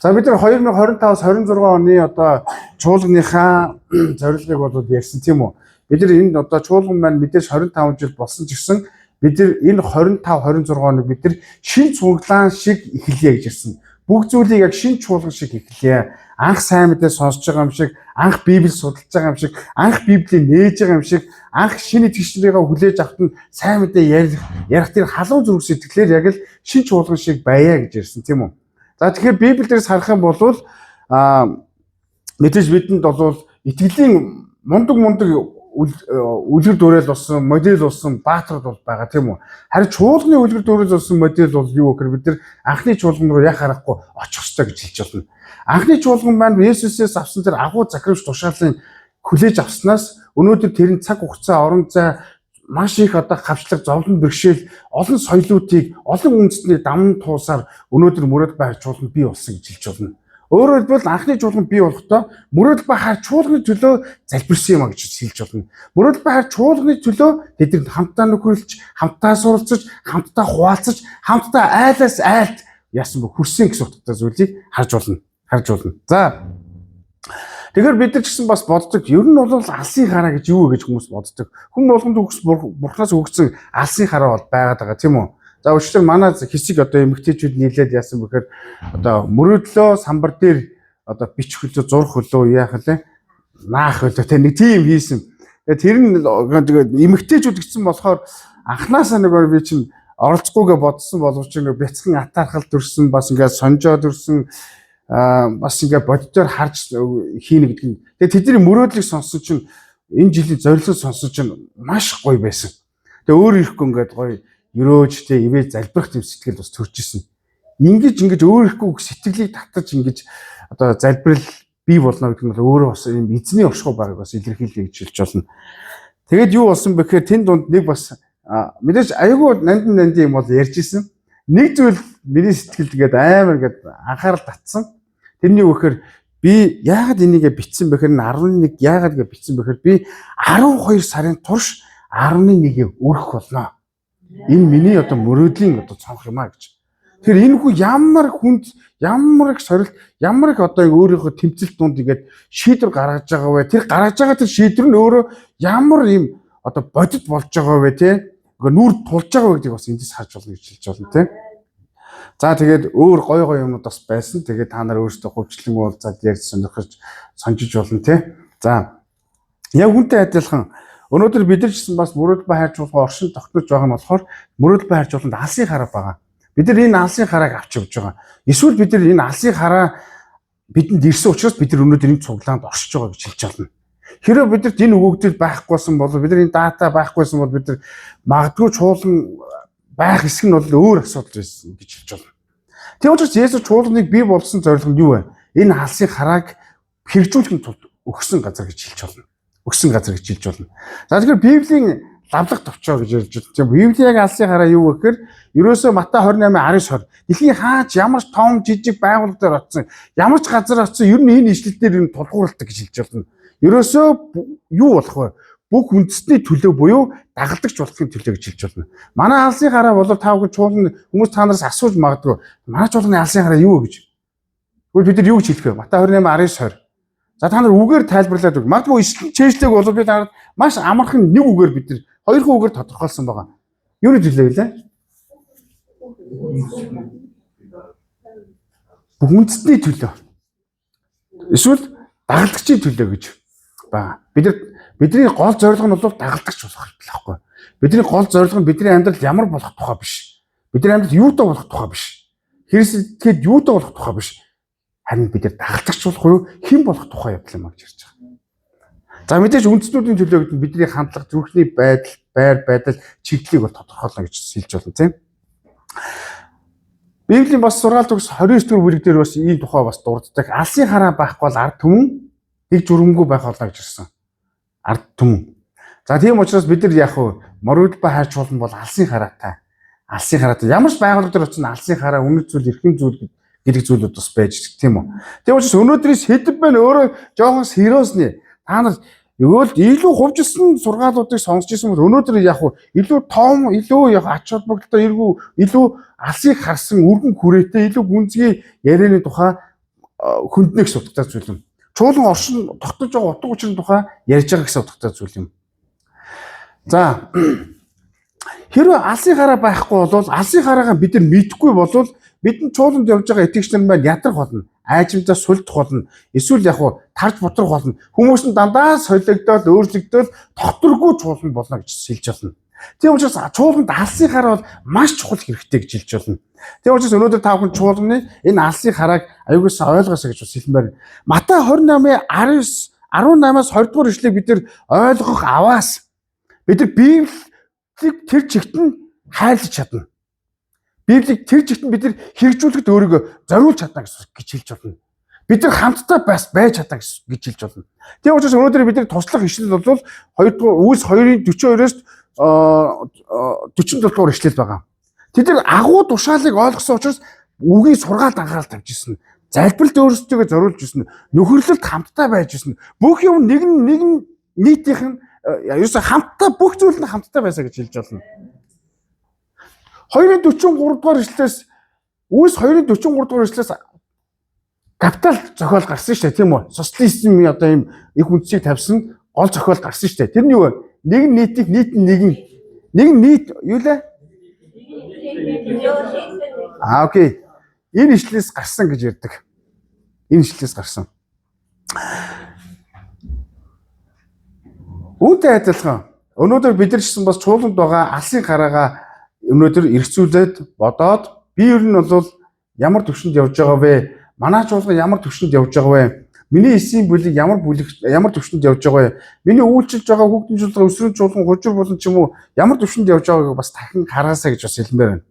За бид нар 2025-26 оны одоо чуулганыхаа зорилгыг бол ярьсан тийм үү. Бид нар энэ одоо чуулган маань мэдээж 25 жил болсон ч гэсэн бид нар энэ 25-26 оног бид нар шин цуглаан шиг эхэлье гэж ирсэн. Бүх зүйлийг яг шин чуулган шиг эхэлье. Анх сайн мэдээ сонсож байгаа юм шиг, анх Библийг судалж байгаа юм шиг, анх Библийг нээж байгаа юм шиг, анх шинэ итгэгчнэрийгээ хүлээж авахт нь сайн мэдээ ярих тэр халуун зүрх сэтгэлээр яг л шин чуулган шиг байя гэж ирсэн тийм үү. За тэгэхээр Библиэрс харах юм бол мэдээж бидэнд бол итгэлийн мундаг үлгэр дуурайл болсон, модель болсон баатрууд бол байгаа тийм үү. Харин чуулганы үлгэр дуурайл болсон модель бол юу гэхээр бид нар анхны чуулган руу яг харахгүй очих ёстой гэж хэлж байна. Анхны чуулган маань Есүсээс авсан тэр агуу захирамж тушаалын хүлээж авснаас өнөөдөр тэрийн цаг хугацаа орон зай маш их одоо хавчлаг зовлон бэрхшээл олон соёлоотыг олон үндэстний даван туусаар өнөөдөр мөрөд байр чуулган бий болсон гэж хэлж байна. Өөрөөр хэлбэл анхны чуулган бий болохдоо мөрөд байр чуулганы төлөө залбирсан юм а гэж хэлж байна. Мөрөд байр чуулганы төлөө тэдэнд хамтдаа нөхөрлөж, хамтдаа суралцаж, хамтдаа хуваалцаж, хамтдаа айлаас айлт яасан бэ хүрсэн гэсэн утгатай зүйлийг харж болно. За тэгэхээр бид нар ч гэсэн бас боддог. Ер нь бол алсын хараа гэж юу вэ гэж хүмүүс боддог. Хүн болгонд бурхнаас өгсөн алсын хараа бол байгаад байгаа тийм үү. За өчигдөр манай хэсэг одоо эмэгтэйчүүд нийлээд яасан бэхээр одоо мөрөөдлөө самбар дээр одоо бичих хөлөө зурх хөлөө яах вэ? Наах хөлөө тэ нэг тийм хийсэн. Тэгээ тэр нь эмэгтэйчүүд гэсэн болохоор анханасаа нэг би чинь оролцохгүйгээ бодсон боловч нэг бяцхан атаархал дүрсэн бас ингээд сонжоо дүрсэн бас ингээ боддоор харж хийнэ гэдэг нь. Тэгээ тэдний мөрөөдлийг сонссон чинь энэ жилийн зорилгыг сонссон чинь маш гоё байсан. Тэгээ өөр ирэхгүй ингээд гоё өрөөж тэ ивэ залбирах тийм сэтгэл бас төрж исэн. Ингэж өөр ирэхгүй сэтгэлийг татаж ингэж одоо залбирал бий болно гэдэг нь өөрөө бас юм эзний оршихуй байгааг бас илэрхийлье гэж хэлж болно. Тэгээд юу болсон бэ гэхээр тэн дунд нэг бас мэдээж аягүй нандин юм бол ярьж исэн. Нэг зүйл миний сэтгэлд гээд амар ингээд анхаарал татсан. Тэрний үхээр би яагаад энийгээ бичсэн бэхээр 11 яагаад гэж бичсэн бэхээр би 12 сарын турш 11-ийг өргөх болно. Энэ миний одоо мөрөөдлийн одоо цонх юм а гэж. Тэгэхээр энэ хүү ямар хүнд, ямар их сорилт, ямар их одоо өөрийнхөө тэмцэлт дунд ингээд шийдвэр гаргаж байгаа вэ? Тэр гаргаж байгаа тэр шийдвэр нь өөрөө ямар юм одоо бодит болж байгаа вэ те? Ингээ нүур тулж байгаа вэ гэдгийг бас эндээс харж болно гэж хэлж байна те. За тэгээд өөр гой юмнууд бас байсан. Тэгээд та нар өөрсдөө хөвчлэн уулзаад ярьж сонирхож сонжиж болно те. За яг үнтэй адилхан өнөөдөр бид нар ч гэсэн бас мөрөд байр чуулган оршин тогтнож байгаа нь болохоор мөрөд байр чуулганд алсын хараа байгаа. Бид нар энэ алсын харааг авч явж байгаа. Эсвэл бид нар энэ алсын хараа бидэнд ирсэн учраас бид нар өнөөдөр энэ цуглаанд оршиж байгаа гэж хэлж байна. Хэрэв бидэрт энэ өгөгдөл байхгүйсэн бол бид нар энэ дата байхгүйсэн бол бид нар магадгүй чуулган байх хэсэг нь бол өөр асуудал байсан гэж хэлж байна. Тийм учраас Есүс чуулганыг бий болсон зорилго нь юу вэ? Энэ алсын харааг хэрэгжүүлэхэд тулд өгсөн газар гэж хэлж болно. Өгсөн газар гэж хэлж болно. За тэгэхээр Библийн лавлах товчоо гэж ярьж байна. Тийм Библийн яг алсын хараа юу вэ гэхээр ерөөсөө Матай 28:19-20 дэлхийн хаач ямар ч том жижиг байгууллага дээр очсон, ямар ч газар очсон ер нь энэ ишлэл дээр энэ тулгуурладаг гэж хэлж байна. Ерөөсөө юу болох вэ? Бүх үндэстний төлөө буюу дагалдагч болохын төлөө гэж хэлж байна. Манай алсын хараа бол та бүхэн чуулган хүмүүс та нараас асууж магадгүй. Манай чуулганы алсын хараа юу вэ гэж. Тэгвэл бид нар юу гэж хэлэх вэ? Матай 28:19-20. За та нар үгээр тайлбарлаад үг. Магадгүй ишлэл чэйжлэг бол би та нарт маш амархан нэг үгээр бид нар хоёр үгээр тодорхойлсон байгаа. Юу гэж хэлээ вэ? Бүх үндэстний төлөө. Эсвэл дагалдагчийн төлөө гэж байна. Бидний гол зорилго нь бол дагалдагч болох хэрэгтэй байхгүй. Бидний гол зорилго нь бидний амьдрал ямар болох тухай биш. Бидний амьдрал юутай болох тухай биш. Христэд юутай болох тухай биш. Харин бид нар дагалдагч болох уу, хэн болох тухай явдал юм а гэж ярьж байгаа. За мэдээж үндэстнүүдийн төлөө гэдэг нь бидний хандлага, зүрхний байдал, байр байдал, чиглэлийг бол тодорхойлно гэж хэлж байна тийм. Библийн бас сургаалт төгс 29 дэх бүлэг дээр бас ийм тухай бас дурддаг. Алсын хараа байхгүй бол ард түмэн нэг журмгүй байх болно гэж ирсэн. Ард түмэн. За тийм учраас бид нар яг мөрөд ба хайрч болно бол алсын хараатай. Алсын хараатай. Ямар ч байгууллага дээр очсон алсын хараа үнэт зүйл, эрхэм зүйл гэдэг зүйлүүд бас байж тийм үү. Тийм учраас өнөөдрийн сэдв байна өөрөө жоохон сериусны. Та нар өгөөл илүү хувьчилсан сургаалуудыг сонсч ирсэн бол өнөөдөр яг илүү том, илүү яг ач холбогдолтой илүү алсыг харсан үргэн хүрээтэй илүү гүнзгий ярианы тухай хүнднэ гэсэн утгатай зүйл юм. Чуулган оршин тогтож байгаа утга учирын тухай ярьж байгаа гэсэн утгатай зүйл юм. За хэрвээ алсын хараа байхгүй бол алсын хараагаа бид нар мэдэхгүй бол бидний чуулганд явж байгаа итгэгч нар маань ядрах болно. Айжимдаа сулдах болно. Эсвэл яг уу тарж бутрах болно. Хүмүүс нь дандаа солигдоод өөрчлөгдөөл тогтворгүй чуулган болно гэж хэлж байна. Тийм учраас чуулганд алсын хараа бол маш чухал хэрэгтэй гэж хэлж байна. Тийм учраас өнөөдөр та бүхэн чуулганы энэ алсын харааг аюулгүйс ойлгоосоо гэж хэлмээр. Матай 28:19 18-аас 20 дугаар ишлэгийг бид нар ойлгох аваас бид нар Библийг тэр чигтэн хайлж чадна. Библийг тэр чигтэн бид нар хэрэгжүүлэхэд өөрийгөө зориулж чадна гэж хэлж байна. Бид нар хамтдаа байж чадна гэж хэлж байна. Тийм учраас өнөөдөр бид нар туслах ишлэл бол 2 дугаар Үлс 2:42-оос 47 дугаар ишлэл байгаа. Тэд нар агуу тушаалыг ойлгосон учраас үгийн сургаалт анхаарал тавьж ирсэн. Залбиралд өөрсдөө зориулж ирсэн. Нөхөрлөлд хамтдаа байж ирсэн. Бүх юм нэг нийтийнх нь ерөөсө хамтдаа бүх зүйл нь хамтдаа байсаа гэж хэлж байна. 2:43 дугаар ишлээс Үлс 2:43 дугаар ишлээс капитал зохиол гарсан шүү дээ, тийм үү? Социализмын одоо ийм их үндсийг тавьсан гол зохиол гарсан шүү дээ. Тэр нь юу вэ? Нэг нийтийг нэг нийт юу лээ? Окей. Энэ ишлээс гарсан гэж ярьдаг. Энэ ишлээс гарсан. Үүнтэй адилхан өнөөдөр бид нар ч бас чуулганд байгаа алсын хараагаа өнөөдөр эргцүүлээд бодоод би ер нь бол ямар төвшөнд явж байгаа вэ? Манай чуулган ямар төвшөнд явж байгаа вэ? Миний эсийн бүлэг ямар төвшөнд явж байгаа вэ? Миний үйлчилж байгаа хүүхдийн чуулган, өсвөрийн чуулган, хожуур болон ч юм уу ямар төвшөнд явж байгааг бас дахин хараасаа гэж бас хэлмээр байна.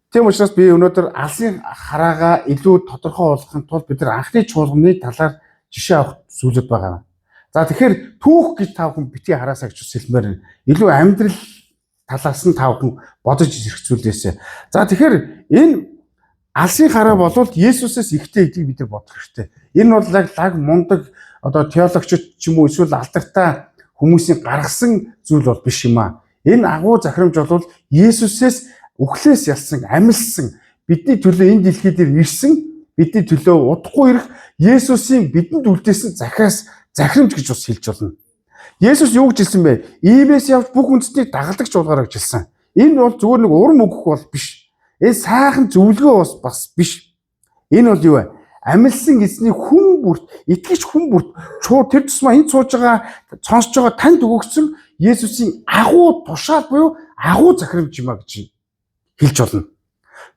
Тийм учраас би өнөөдөр алсын хараагаа илүү тодорхой болгохын тулд бид нар анхны чуулганы талаар жишээ авах зүйлүүд байгаа. За тэгэхээр түүх гэж та бүхэн битгий хараасаа гэж хэлмээр байна. Илүү амьдрал талаас нь та бүхэн бодож зэрэгцүүлээсэ. За тэгэхээр энэ алсын хараа болвол Есүсээс ихтэй гэдгийг бид нар бодох хэрэгтэй. Энэ бол лаг мундаг одоо теологчид ч юм уу эсвэл алдартай хүмүүсийн гаргасан зүйл бол биш юм аа. Энэ агуу захирамж бол Есүсээс үхлээс ялсан, амилсан, бидний төлөө энэ дэлхий дээр ирсэн, бидний төлөө удахгүй ирэх Есүсийн бидэнд үлдээсэн захиас захирамж гэж бас хэлж болно. Есүс юу гэж хэлсэн бэ? Иймээс явж бүх үндэстнийг дагалдагч болгоорой гэж хэлсэн. Энэ бол зүгээр нэг урам өгөх бол биш. Энэ сайхан зөвлөгөө бас биш. Энэ бол юу вэ? Амилсан эзний хүн бүрт, итгэж хүн бүрт тэр тусмаа энд сууж байгаа, сонсож байгаа танд өгөгдсөн Есүсийн агуу тушаал буюу агуу захирамж юм а гэж хэлж болно.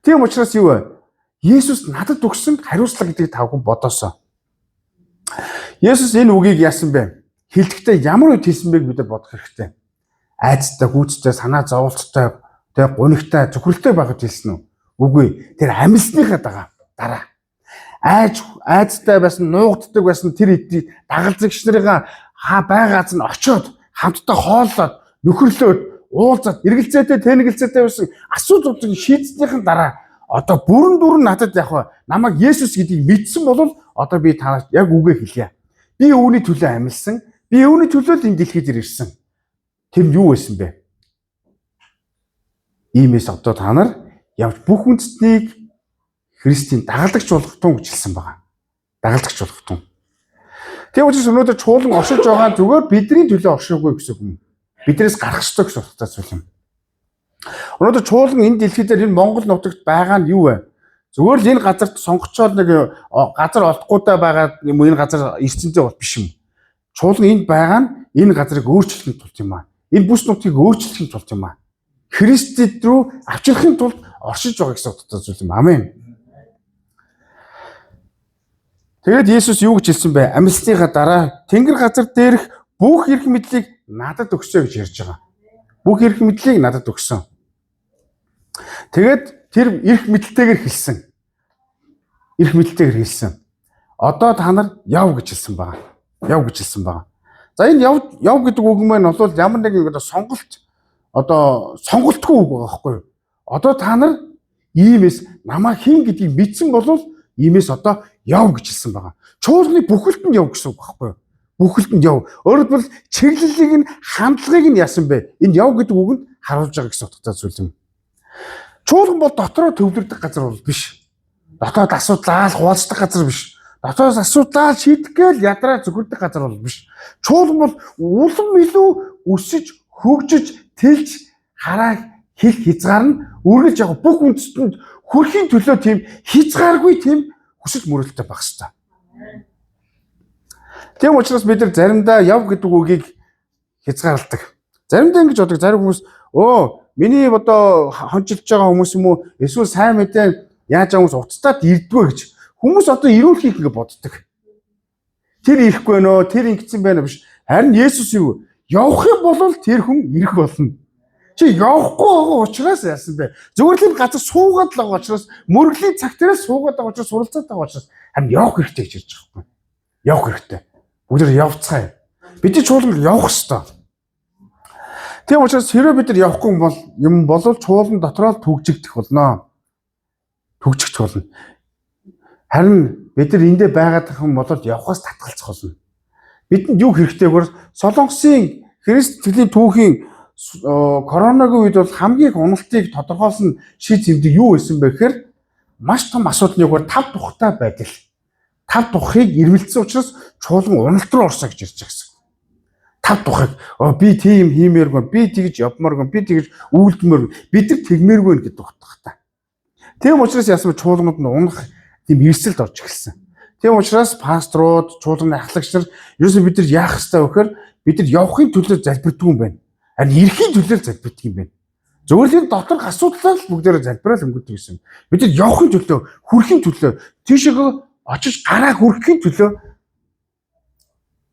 Тийм учраас юу вэ? Есүс надад өгсөн хариуцлага гэдгийг та бүхэн бодоосоо. Есүс энэ үгийг яасан бэ? Хэлэхдээ ямар үед хэлсэн байг бид нар бодох хэрэгтэй. Айцтай, гүйцэд, санаа зовлттой, тэг гунигтай, зөвхөрлөлтэй байхад хэлсэн үү? Үгүй. Тэр амилсныхаа дараа. Айцтай байсан, нуугддаг байсан тэр эдний дагалзагч нарыгаа байгааз нь очиод хамтдаа хооллоод, нөхөрлөөд, уулзаад, эргэлзээтэй, тэнэгэлзээтэй байсан асуудлуудыг шийдснийхэн дараа одоо бүрэн надад яг намайг Есүс гэдгийг мэдсэн бол одоо би танаас яг үгээ хэлье. Би үүний төлөө амилсан. Би үүний төлөө л энэ дэлхийд ирсэн. Тэр нь юу байсан бэ? Иймээс одоо та нар явж бүх үндэстнийг Христийн дагалдагч болгох тун гэж хэлсэн байгаа. Дагалдагч болгох тун. Тийм учраас өнөөдөр чуулган оршиж байгаа зүгээр бидний төлөө оршоогүй гэсэн юм. Биднээс гарах ёстой гэсэн утгатай зүйл юм. Өнөөдөр чуулган энэ дэлхий дээр энэ Монгол нутагт байгаа нь юу вэ? Зүгээр л энэ газарт сонгочоод нэг газар олдохгүйтэй байгаа юм энэ газар ирцэнтэй бол биш юм. Чуулган энд байгаа нь энэ газрыг өөрчлөхийн тулд юм аа. Энэ бүс нутгийг өөрчлөхийн тулд юм аа. Христэд рүү авчрахын тулд оршиж байгаа гэсэн утгатай зүйл юм. Амен. Тэгээд Есүс юу гэж хэлсэн бэ? Амилсныхаа дараа Тэнгэр газар дээрх бүх эрх мэдлийг надад өгсөө гэж ярьж байгаа. Бүх эрх мэдлийг надад өгсөн. Тэгээд тэр эрх мэдэлтэйгээр хэлсэн. Эрх мэдэлтэйгээр хэлсэн. Одоо та нар яв гэж хэлсэн байгаа. Яв гэж хэлсэн байгаа. За энэ яв гэдэг үг маань бол ямар нэгэн сонголтгүй үг байгаа байхгүй юу? Одоо та нар иймээс намайг хийн гэдгийг мэдсэн бол иймээс одоо яв гэж хэлсэн байгаа. Чуулганы бүхэлд нь яв гэсэн үг байхгүй юу? Бүхэлд нь яв. Өөрөөр хэлбэл чиглэлийг нь хандлагыг нь яасан бэ? Энэ яв гэдэг үг нь харуулж байгаа гэсэн утгатай зүйл юм. Чуулган бол дотроо төвлөрдөг газар бол биш. Дотоод асуудал хуваалцдаг газар биш. Дотоос асуудал шийдэх гээл ядраа зөвхөрдөг газар бол биш. Чуулган бол улам илүү өсөж, хөгжиж, тэлж хараа хэл хязгаар нь үргэлж яг бүх үндэстэнд хүрхийн төлөө тийм хязгааргүй тийм хүсэл мөрөлтөй байх хэрэгтэй. Тийм учраас бид нар заримдаа яв гэдэг үгийг хязгаарладаг. Заримдаа ингэж бодог, зарим хүмүүс миний одоо хончилж байгаа хүмүүс юм уу эсвэл сайн мэдээ яаж хүмүүс уцтаад ирдгөө гэж хүмүүс одоо ирүүлхийг ингэ боддог. Тэр ирэхгүй нөө, тэр ингэсэн байна биш. Харин Есүс юу? Явах юм бол тэр хүн ирэх болно. Чи явахгүй байгаа учраас яасан бэ? Зүгээр л энэ газар суугаад л байгаа учраас мөрөглийн цаг тэрээс суугаад байгаа учраас суралцаад байгаа учраас харин явах хэрэгтэй гэж ярьж байгаа юм. Явах хэрэгтэй. Бүгд явцгаая. Бид чуулганд явах хэрэгтэй. Тийм учраас хэрэв бид нар явахгүй юм бол чуулган дотроо түгжигдэх болно. Түгжигдэх болно. Харин бид нар эндээ байгаад байгаа юм бол явхаас татгалзах болно. Бидэнд юу хэрэгтэйгээр Солонгосын Христийн түүхийн коронагийн үед бол хамгийн уналтыг тодорхойлсон шийд зэмдэг юу байсан бэ гэхээр маш том асуудал нэггээр 5 тухтай байдал. 5 тухыг ирвэлцсэн учраас чуулган уналт руу орсоо гэж ярьж байгаа гэсэн. 5 тухыг би тийм хиймээргүй, би тэгж явмааргүй, би тэгж үйлдмээр, бид нар тэгмээргүй гэдэг утгатай. Тийм учраас яасан бэ чуулганууд нь унах тийм эрсдэлд орж эхэлсэн. Тийм учраас пасторууд, чуулганы ахлагч нар ерөөсөө бид нар яах ёстой вэ гэхээр бид нар явахын төлөө залбирдаг юм байна. Харин ирэхийн төлөө залбирдаг юм байна. Зөвхөн л дотор асуудлаа л бүгдээрээ залбирал өнгөрдөг гэсэн. Бид нар явахын төлөө, хүрэхийн төлөө, тийшээ очиж гараа хүрэхийн төлөө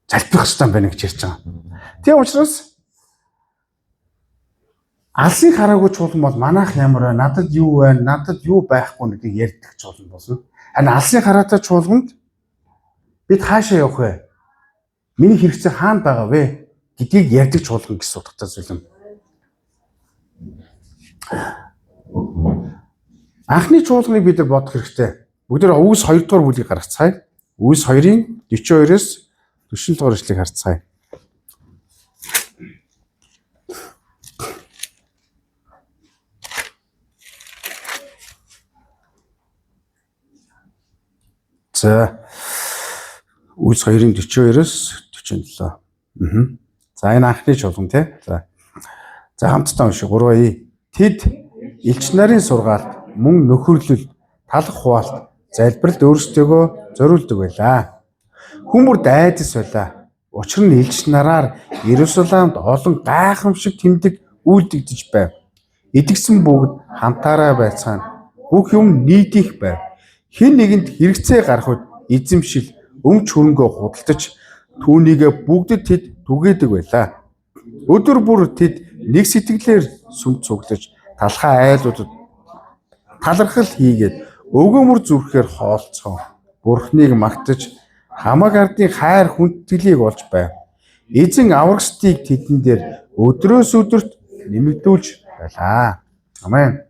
залбирах хэрэгтэй байна гэж ярьж байгаа. Тийм учраас алсын хараагүй чуулган бол манайх ямар байна, надад юу байна, надад юу байхгүй гэдгийг ярьдаг чуулган болно. Харин алсын хараатай чуулганд бид хаашаа явах вэ? Миний хэрэгцээ хаана байгаа вэ гэдгийг ярьдаг чуулган гэсэн утгатай зүйл юм. Анхны чуулганыг бид нар бодох хэрэгтэй. Бүгдээ Үгс 2 дугаар бүлгийг гаргацгаая. Үгс 2-ын 42-оос 40 дугаар эшлэгийг харцгаая. За Үгс 2-ын 42-оос 47. За энэ анхны чуулган тий. За хамтдаа уншия 3 Тэд элч нарын сургаалт, мөн нөхөрлөл, талах хуваалт, залбиралд өөрсдөө зориулдаг байлаа. Хүмүүрд айдас байлаа. Учир нь элч нараар Иерусалимд олон гайхамшиг тэмдэг үйлдэгдэж байв. Идэгсэн бүгд хамтаараа байцгаана. Бүх юм нийтих байв. Хэн нэгэнд хэрэгцээ гарахуд эзэмшил, өмч хөрөнгөө худалдаж түүнийгээ бүгдэд тэд түгээдэг байлаа. Өдөр бүр тэд нэг сэтгэлээр сүмд цуглаж талхай айлуудад талархал хийгээд өгөөмөр зүрхээр хоолцоо. Бурхныг магтаж хамаг ардын хайр хүндэтгэлийг олж байв. Эзэн аврагчдыг тэдэн дээр өдрөөс өдөрт нэмэгдүүлж байлаа. Амен.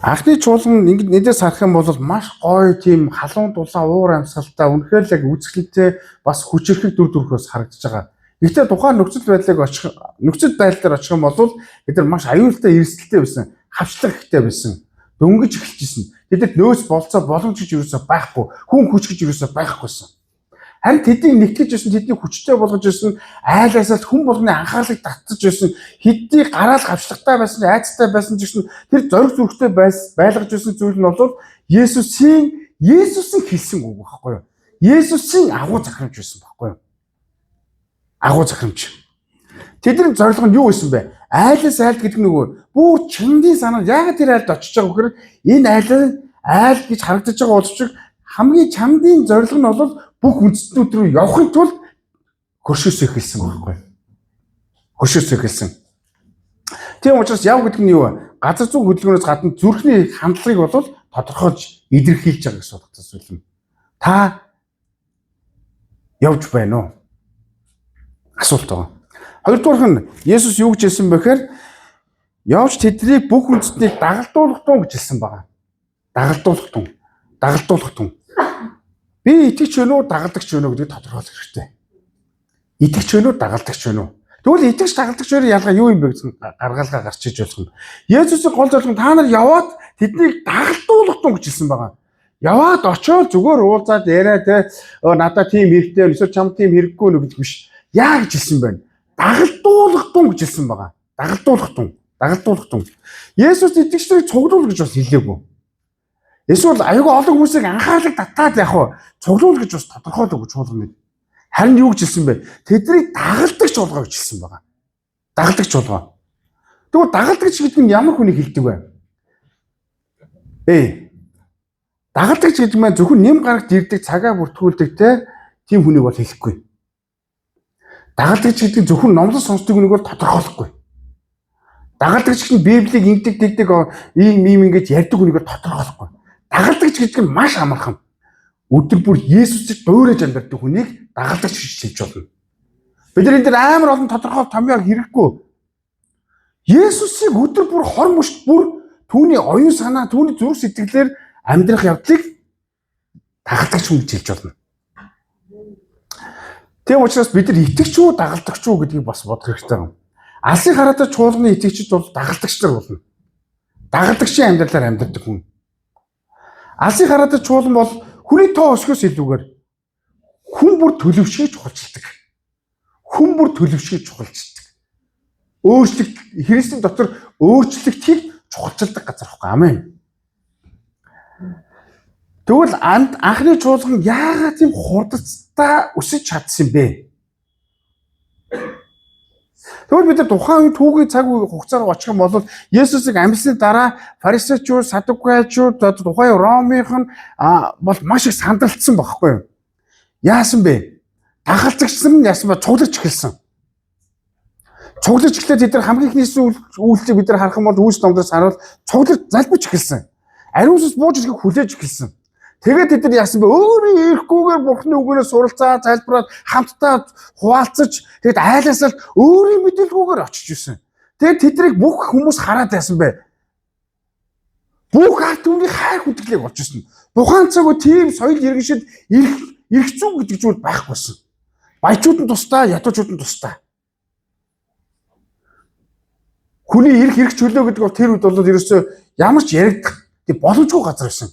Анхны чуулган ингэж нэдээс харах юм бол маш гоё тийм халуун дулаан уур амьсгалтай үнэхээр л яг үзэсгэлэнтэй бас хүчирхэг дүр төрхөөс харагдаж байгаа. Гэхдээ тухайн нөхцөл байдлаар очих юм бол бид нар маш аюултай эрсдэлтэй байсан, хавчлаг ихтэй байсан, дөнгөж эхэлжсэн. Тэдэд нөөц болцоо боломж гэж юусоо байхгүй, хүн хүч гэж юусоо байхгүйсэн. Харин тэднийг нэгтгэж ирсэн, тэднийг хүчтэй болгож ирсэн, айлаасаа хүн болгоны анхаарлыг татчих ирсэн, хэдий гараал хавчлагтай байсан, айцтай байсан ч гэсэн тэр зориг зүрхтэй байлгаж ирсэн зүйл нь бол Есүсийн хэлсэн үг байхгүй юу? Есүсийн агуу захирамж байсан байхгүй юу? Агуу захирамж. Тэдний зорилго нь юу байсан бэ? Айлаас айлд гэдэг нь нөгөө бүр чингийн санаа яагаад тэр айлд очиж байгаа вэ гэхээр энэ айл гэж харагдаж байгаа боловч хамгийн чамдын зорилго нь бол бүх үндэстнүүд рүү явахын тулд хөршөөс эхэлсэн байхгүй. Хөршөөс эхэлсэн. Тийм учраас яв гэдэг нь юу вэ? Газар зүйн хөдөлгөөнөөс гадна зүрхний хандлагыг бол тодорхойлж илэрхийлж байгаа гэсэн утгатай зүйл юм. Та явж байна уу? Асуулт байгаа. Хоёрдугаар нь Есүс юу гэж хэлсэн бэ гэхээр явж тэднийг бүх үндэстнийг дагалдуулах тун гэж хэлсэн байгаа. Дагалдуулах тун. Би итгэж байна уу, дагалдагч байна уу гэдгийг тодорхойлох хэрэгтэй. Итгэж байна уу, дагалдагч байна уу? Тэгвэл итгэж дагалдагч хоёрын ялгаа юу юм бэ гэсэн гаргалгаа гарч иж болох юм. Есүсийн гол зорилго та нар яваад тэднийг дагалтуулах гэж хэлсэн байгаа. Яваад очоод зүгээр уулзаад яриа те надад тийм хэрэгтэй эсвэл чам тийм хэрэггүй нэ гэж биш. Яа гэж хэлсэн байна. Дагалтуулах гэж хэлсэн байгаа. Дагалтуулах тун. Есүс итгэгчдийг цуглуул гэж бас хэлээгүй. Эсвэл аюулгүй олон хүмүүсийг анхаарлыг татаад яг хуу цуглуул гэж бас тодорхойлоо гэж болгоно. Харин юу гэж хэлсэн бэ? Тэднийг дагалдагч болгоо гэж хэлсэн байгаа. Дагалдагч болгоо. Тэгвэл дагалдагч гэдэг нь ямар хүнийг хэлдэг вэ? Дагалдагч гэдэг нь зөвхөн нэм гарагт ирдэг цагаа бүртгүүлдэг те тийм хүнийг бол хэлэхгүй. Дагалдагч гэдэг нь зөвхөн номлол сонсдог хүнийг бол тодорхойлохгүй. Дагалдагч нь Библийг ингэдэг тэгдэг ийм ингэж ярьдаг хүнийг бол тодорхойлохгүй. Дагалдагч гэдэг нь маш амархан. Өдөр бүр Есүсийг дуурайж амьдардаг хүнийг дагалдагч гэж хэлж болно. Бид нар энэ дээр амар олон тодорхой томьёо хэрэггүй. Есүсийг өдөр бүр хор мөшт бүр түүний оюун санаа, түүний зүрх сэтгэлээр амьдрах явдлыг дагалдагч хүн гэж хэлж болно. Тийм учраас бид нар итгэж үү, дагалдагч үү гэдгийг бас бодох хэрэгтэй юм. Алсын хараатай чуулганы итгэгчид бол дагалдагч нар болно. Дагалдагчийн амьдралаар амьдардаг хүн. Алсын хараатай чуулган бол хүний тоо өсгөөс илүүгээр хүн бүр төлөвшгийг чухалчилдаг. Өөрчлөлт Христийн дотор өөрчлөлтийг чухалчилдаг газар байхгүй. Амен. Тэгвэл анхны чуулган яагаад тийм хурдцтай өсөж чадсан бэ? Тэгвэл бид нар тухайн үе түүхийн цаг хугацаагаар очих юм бол Есүсийг амьсны дараа фарисеучуд, садукеучуд, тухайн Ромынх нь бол маш их сандалцсан байхгүй юу? Яасан бэ? Дагалдагчсан нь яасан ба цуглаж эхэлсэн. Цуглаж эхлээд тэд нар хамгийн ихнийсэн үйлчлэг бид нар харах юм бол Үйлс номдоос харуул цуглаж залбиж эхэлсэн. Ариун сүнс бууж ирэхийг хүлээж эхэлсэн. Тэгээд тэд нар яасан бэ? Өөрийн эрхгүйгээр Бурхны үгээрээ суралцаа, залбираад хамтдаа хуваалцаж тэгээд айлаасаа өөрийн мэдээлгүйгээр очиж ирсэн. Тэгээд тэднийг бүх хүмүүс хараад байсан бэ? Бүх ард түмний хайр хүндэглийг олж ирсэн. Тухайн цаг үе тийм соёл иргэншил ирэх зүй гэдэг зүйл байхгүйсэн. Баячууд нь тусдаа, ядуучууд нь тусдаа. Хүний эрх чөлөө гэдэг бол тэр үед бол ерөөсөө ямар ч яригдах тийм боломжгүй газар байсан.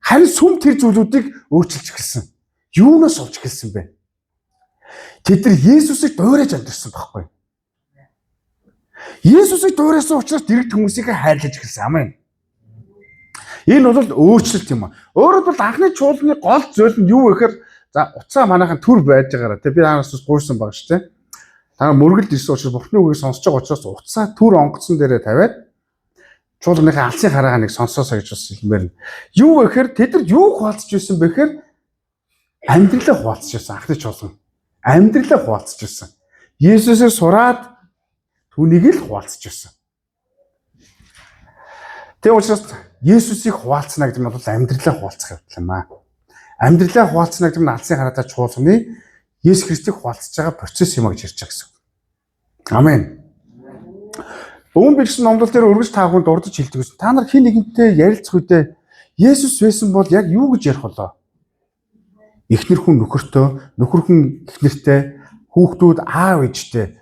Харин сүм тэр зүйлүүдийг өөрчилж эхэлсэн. Юунаас олж эхэлсэн бэ? Тэд нар Есүсийг дуурайж амьдэрсэн байхгүй. Есүсийг дуурайсан учраас дэрэгд хүмүүсийг хайрлаж эхэлсэн. Амен. Энэ бол өөрчлөлт юм аа. Өөрөөр бол анхны чуулганы гол зүйл нь юу вэ гэхээр за уцаа манайхан төр байж байгаараа би ханаас гуйсан баг шүү дээ. Та мөргөлд ирсэн учраас Бурхны үгийг сонсож байгаа учраас уцаа төр онгоцсон дээрээ тавиад чуулганыхаа алсын хараагаа нэг сонсоосоо гэж бас хэлмээр нь. Юу вэ гэхээр тэд нар юу хуваалцж ирсэн бэ гэхээр амьдралаа хуваалцж ирсэн анхны чуулган. Амьдралаа хуваалцж ирсэн. Есүсээр сураад түүнийг л хуваалцж ирсэн. Тэгээ учраас Есүсийг хуваалцна гэдэг нь бол амьдралаа хуваалцах явдал юм аа. Амьдралаа хуваалцна гэдэг нь алсын хараатай чуулганы Есүс Христийг хуваалцж байгаа процесс юм а гэж ярьж байгаа гэсэн. Амен. Өвөн бэлгсэн номлол дээр өргөж та бүхэнд дурдж хэлдэг гэсэн. Та нар хин нэгэнтэй ярилцах үедээ Есүс байсан бол яг юу гэж ярих болоо? Эхнэр хүн нөхөртөө, нөхөр хүн эхнэртэй, хүүхдүүд аав ээжтэй,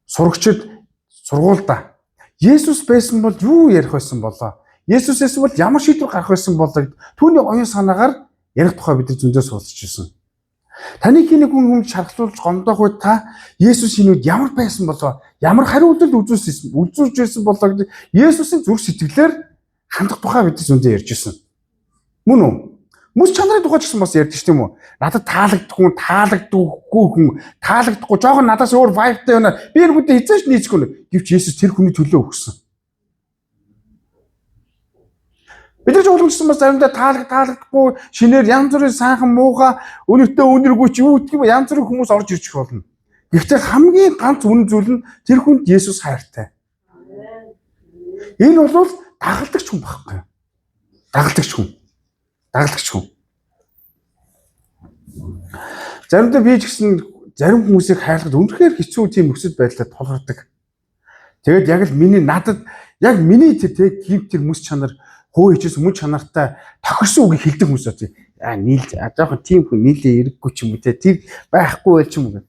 сурагчид сургуультай. Есүс байсан бол юу ярих байсан болоо? Есүс байсан бол ямар шийдвэр гарах байсан болоо? Түүний оюун санаагаар ярих тухай бид зөндөө суулцж ирсэн. Таны хин нэг хүн шархлуулж гомдох үед та Есүс шинүүд ямар байсан болоо? Ямар хариу үйлдэл үзүүлж байсан болоо гэдэг Есүсийн зүрх сэтгэлээр хандах тухай бид зөндөө ярьж ирсэн. Мөн үү? Мөс чанарын тухай ч гэсэн бас ярьж шүү дээ юм уу? Надад таалагдах хүн, таалагддаггүй хүн, таалагдахгүй жоохон надаас өөр vibeтай байна. Би энэ хүнтэй хизээч нийцэхгүй нэ. Гэвч Есүс тэр хүний төлөө өгсөн. Бид нар жуулмжсан бас заримдаа таалагдахгүй шинээр янз бүрийн сайхан муухай өнөртөө өнөргүй ч юу гэх юм янз бүрийн хүмүүс орж ирчих болно. Гэхдээ хамгийн ганц үнэн зүйл нь тэр хүнд Есүс хайртай. Энэ бол дагалдагч хүн байхгүй юу? Дагалдагч хүн. Заримдаа би ч гэсэн зарим хүмүүсийг хайрлахад үнэхээр хэцүү тийм нөхцөл байдлаар тулгардаг. Тэгээд яг л миний тэр мэс чанар хөө хичээс мөн чанартай тохирсон үгийг хэлдэг хүмүүс үү. Жоохон тийм хүн нийлээ эрэггүй ч юм уу тэр байхгүй байл ч юм уу.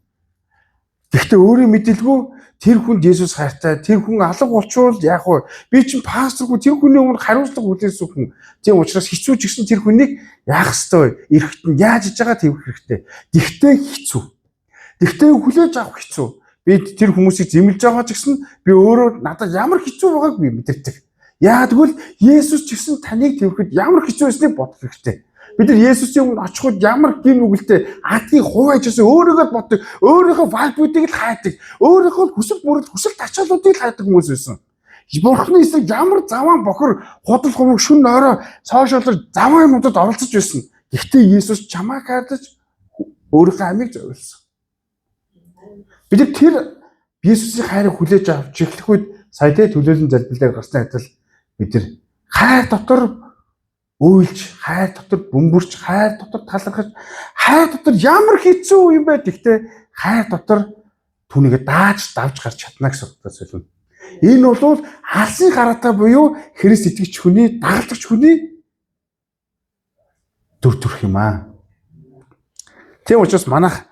Гэхдээ өөрөө мэдэлгүй тэр хүнд Есүс хайртай. Тэр хүн алга болчвол яах вэ? Би чинь пасторгүй тэр хүний өмнө хариуцлага хүлээсэн хүн. Тийм учраас хэцүү ч гэсэн тэр хүнийг яах ёстой вэ? Эрэхт нь яаж иж байгаа тэвх хэрэгтэй. Гэхдээ хэцүү. Гэхдээ хүлээж авах хэцүү. Би тэр хүмүүсийг зэмлэж байгаа ч гэсэн би өөрөө надад ямар хэцүү байгааг би мэдэрдэг. Яа тэгвэл Есүс ч гэсэн таныг тэвхэхэд ямар хэцүү байсныг бодох хэрэгтэй. Бид нар Есүсийн өмнө очиход ямар гин үгэлтэй адгийн хуваажсэн өөрийгөө боддог, өөрийнхөө валбуудыг л хайдаг, өөрийнхөө хүсэл бүрэл хүсэл тачаалуудыг л хайдаг хүмүүс байсан. Бурхны эсрэг ямар заваан бохор худал хувиг шүн орой сошиалор заваан юмудад оролцож байсан. Гэхдээ Есүс чамайг хайрлаж өөрийнхөө амийг зориулсан. Бид нар тэр Есүсийн хайрыг хүлээж авч эхлэх үед сая тэ төлөөлөн залбирлаар гарсны адил бид нар хайр дотор үйлж, хайр дотор бөмбөрч, хайр дотор талархаж, хайр дотор ямар хэцүү юм бэ гэхдээ хайр дотор түүнийг давж гарч чадна гэсэн утгаас хэлнэ. Энэ бол алсын гараатай буюу Христ итгэж хүний, дагалдагч хүний төр төрх юм аа. Тийм учраас манайх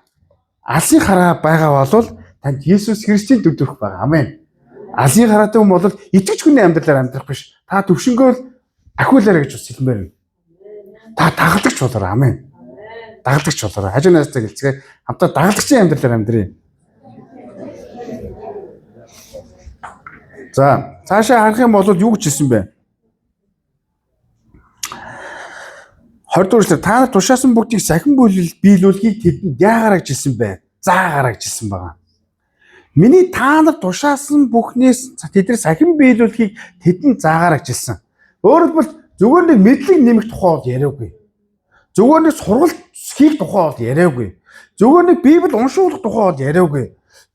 алсын хараа байгаа бол танд Есүс Христийн төр төрх байгаа. Амен. Алсын хараатай хүн бол итгэж хүний амьдралаар амьдрах биш. Та төвшнгөөл ахиулаарай гэж хэлмээр байна. Та дагалдагч болоорой. Амен. Дагалдагч болоорой. Хажуу найзтай гэлцгээ хамтаа дагалдагчийн амьдралаар амьдрий. За, цаашаа харах юм бол юу гэж хэлсэн бэ? 20 дугаар эшлэл та нар тушаасан бүгдийг сахин биелүүлэхийг тэдэнд яагаад гэж хэлсэн бэ? Заагараа гэж хэлсэн байгаа. Миний та нар тушаасан бүхнээс тэдний сахин биелүүлэхийг тэдэнд заагараа гэж хэлсэн. Өөрөөр хэлбэл зүгээр нэг мэдлэг нэмэх тухай бол яриаггүй. Зүгээр нэг сургалт хийх тухай бол яриаггүй. Зүгээр нэг Библийг уншуулах тухай бол яриаггүй.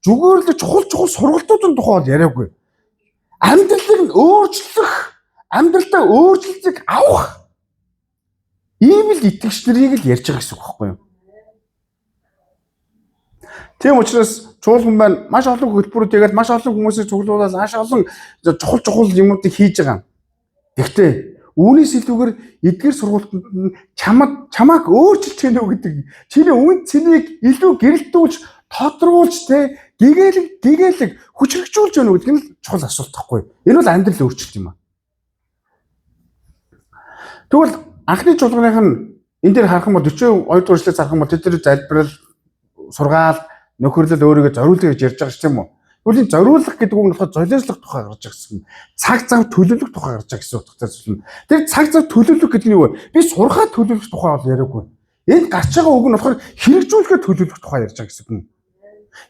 Зүгээр л чухал сургалтуудын тухай бол яриаггүй. Амьдралыг нь өөрчлөх, амьдралдаа өөрчлөлтийг авах ийм л итгэгч нарыг л ярьж байгаа гэсэн үг байхгүй юу? Тийм учраас чуулган байна маш олон хөтөлбөрүүд ягаад маш олон хүмүүсийг цуглуулаад маш олон чухал юмнуудыг хийж байгаа. Гэхдээ үүнээс илүүгээр эдгээр сургалтанд нь чамайг өөрчилж гэнэ үү гэдэг чиний үн цэнийг илүү гэрэлтүүлж тодруулж тэ гэгээлэг хүчрхжүүлж гэнэ үү гэдэг нь чухал асуулт тахгүй. Энэ бол амьдрал өөрчлөлт юм аа. Тэгвэл анхны чуулганых нь энэ дээр харах юм бол 42 дугаар эшлэлээс харах юм бол тэд нар залбирал сургаал нөхөрлөл өөрийгөө зориулъя гэж ярьж байгаа ш тийм үү? Тэгвэл зориулах гэдэг үг нь болохоор золиослох тухай гарч байгаа гэсэн. Цаг зав төлөвлөх тухай гарч байгаа гэсэн утгатай зүйл. Тэр цаг зав төлөвлөх гэдэг нь юу вэ? Би сурхаад төлөвлөх тухай бол яриаггүй. Энэ гарч байгаа үг нь болохоор хэрэгжүүлэхэд төлөвлөх тухай ярьж байгаа гэсэн.